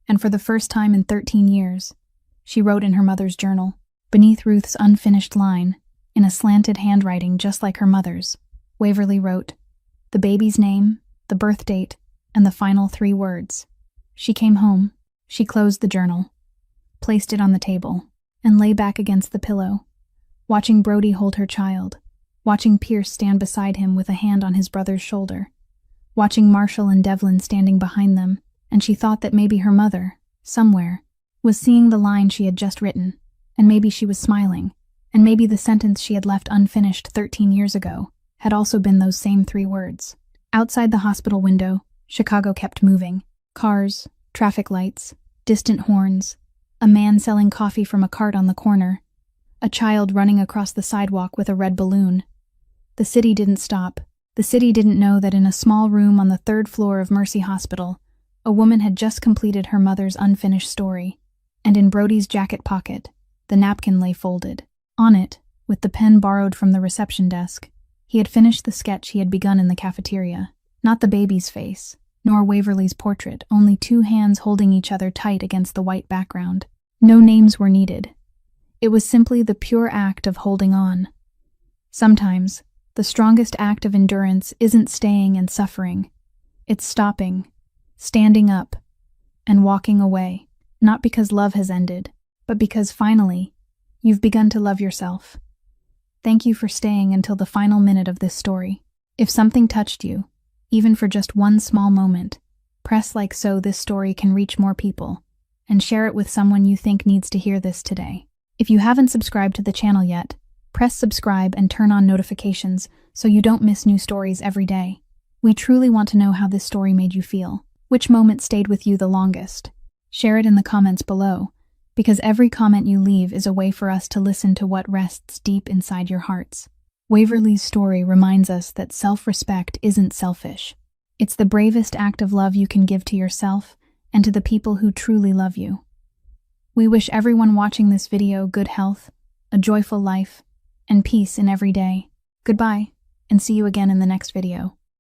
And for the first time in 13 years, she wrote in her mother's journal, Beneath Ruth's unfinished line, in a slanted handwriting just like her mother's, Waverly wrote the baby's name, the birth date, and the final 3 words. She came home. She closed the journal, placed it on the table, and lay back against the pillow, watching Brody hold her child, watching Pierce stand beside him with a hand on his brother's shoulder, watching Marshall and Devlin standing behind them, and she thought that maybe her mother, somewhere, was seeing the line she had just written, and maybe she was smiling, and maybe the sentence she had left unfinished 13 years ago had also been those same 3 words. Outside the hospital window, Chicago kept moving. Cars, traffic lights, distant horns, a man selling coffee from a cart on the corner, a child running across the sidewalk with a red balloon. The city didn't stop. The city didn't know that in a small room on the 3rd floor of Mercy Hospital, a woman had just completed her mother's unfinished story, and in Brody's jacket pocket, the napkin lay folded. On it, with the pen borrowed from the reception desk, he had finished the sketch he had begun in the cafeteria. Not the baby's face, nor Waverly's portrait, only 2 hands holding each other tight against the white background. No names were needed. It was simply the pure act of holding on. Sometimes, the strongest act of endurance isn't staying and suffering. It's stopping, standing up, and walking away, not because love has ended, but because finally, you've begun to love yourself. Thank you for staying until the final minute of this story. If something touched you, even for just one small moment, press like so this story can reach more people, and share it with someone you think needs to hear this today. If you haven't subscribed to the channel yet, press subscribe and turn on notifications so you don't miss new stories every day. We truly want to know how this story made you feel. Which moment stayed with you the longest? Share it in the comments below, because every comment you leave is a way for us to listen to what rests deep inside your hearts. Waverly's story reminds us that self-respect isn't selfish. It's the bravest act of love you can give to yourself and to the people who truly love you. We wish everyone watching this video good health, a joyful life, and peace in every day. Goodbye, and see you again in the next video.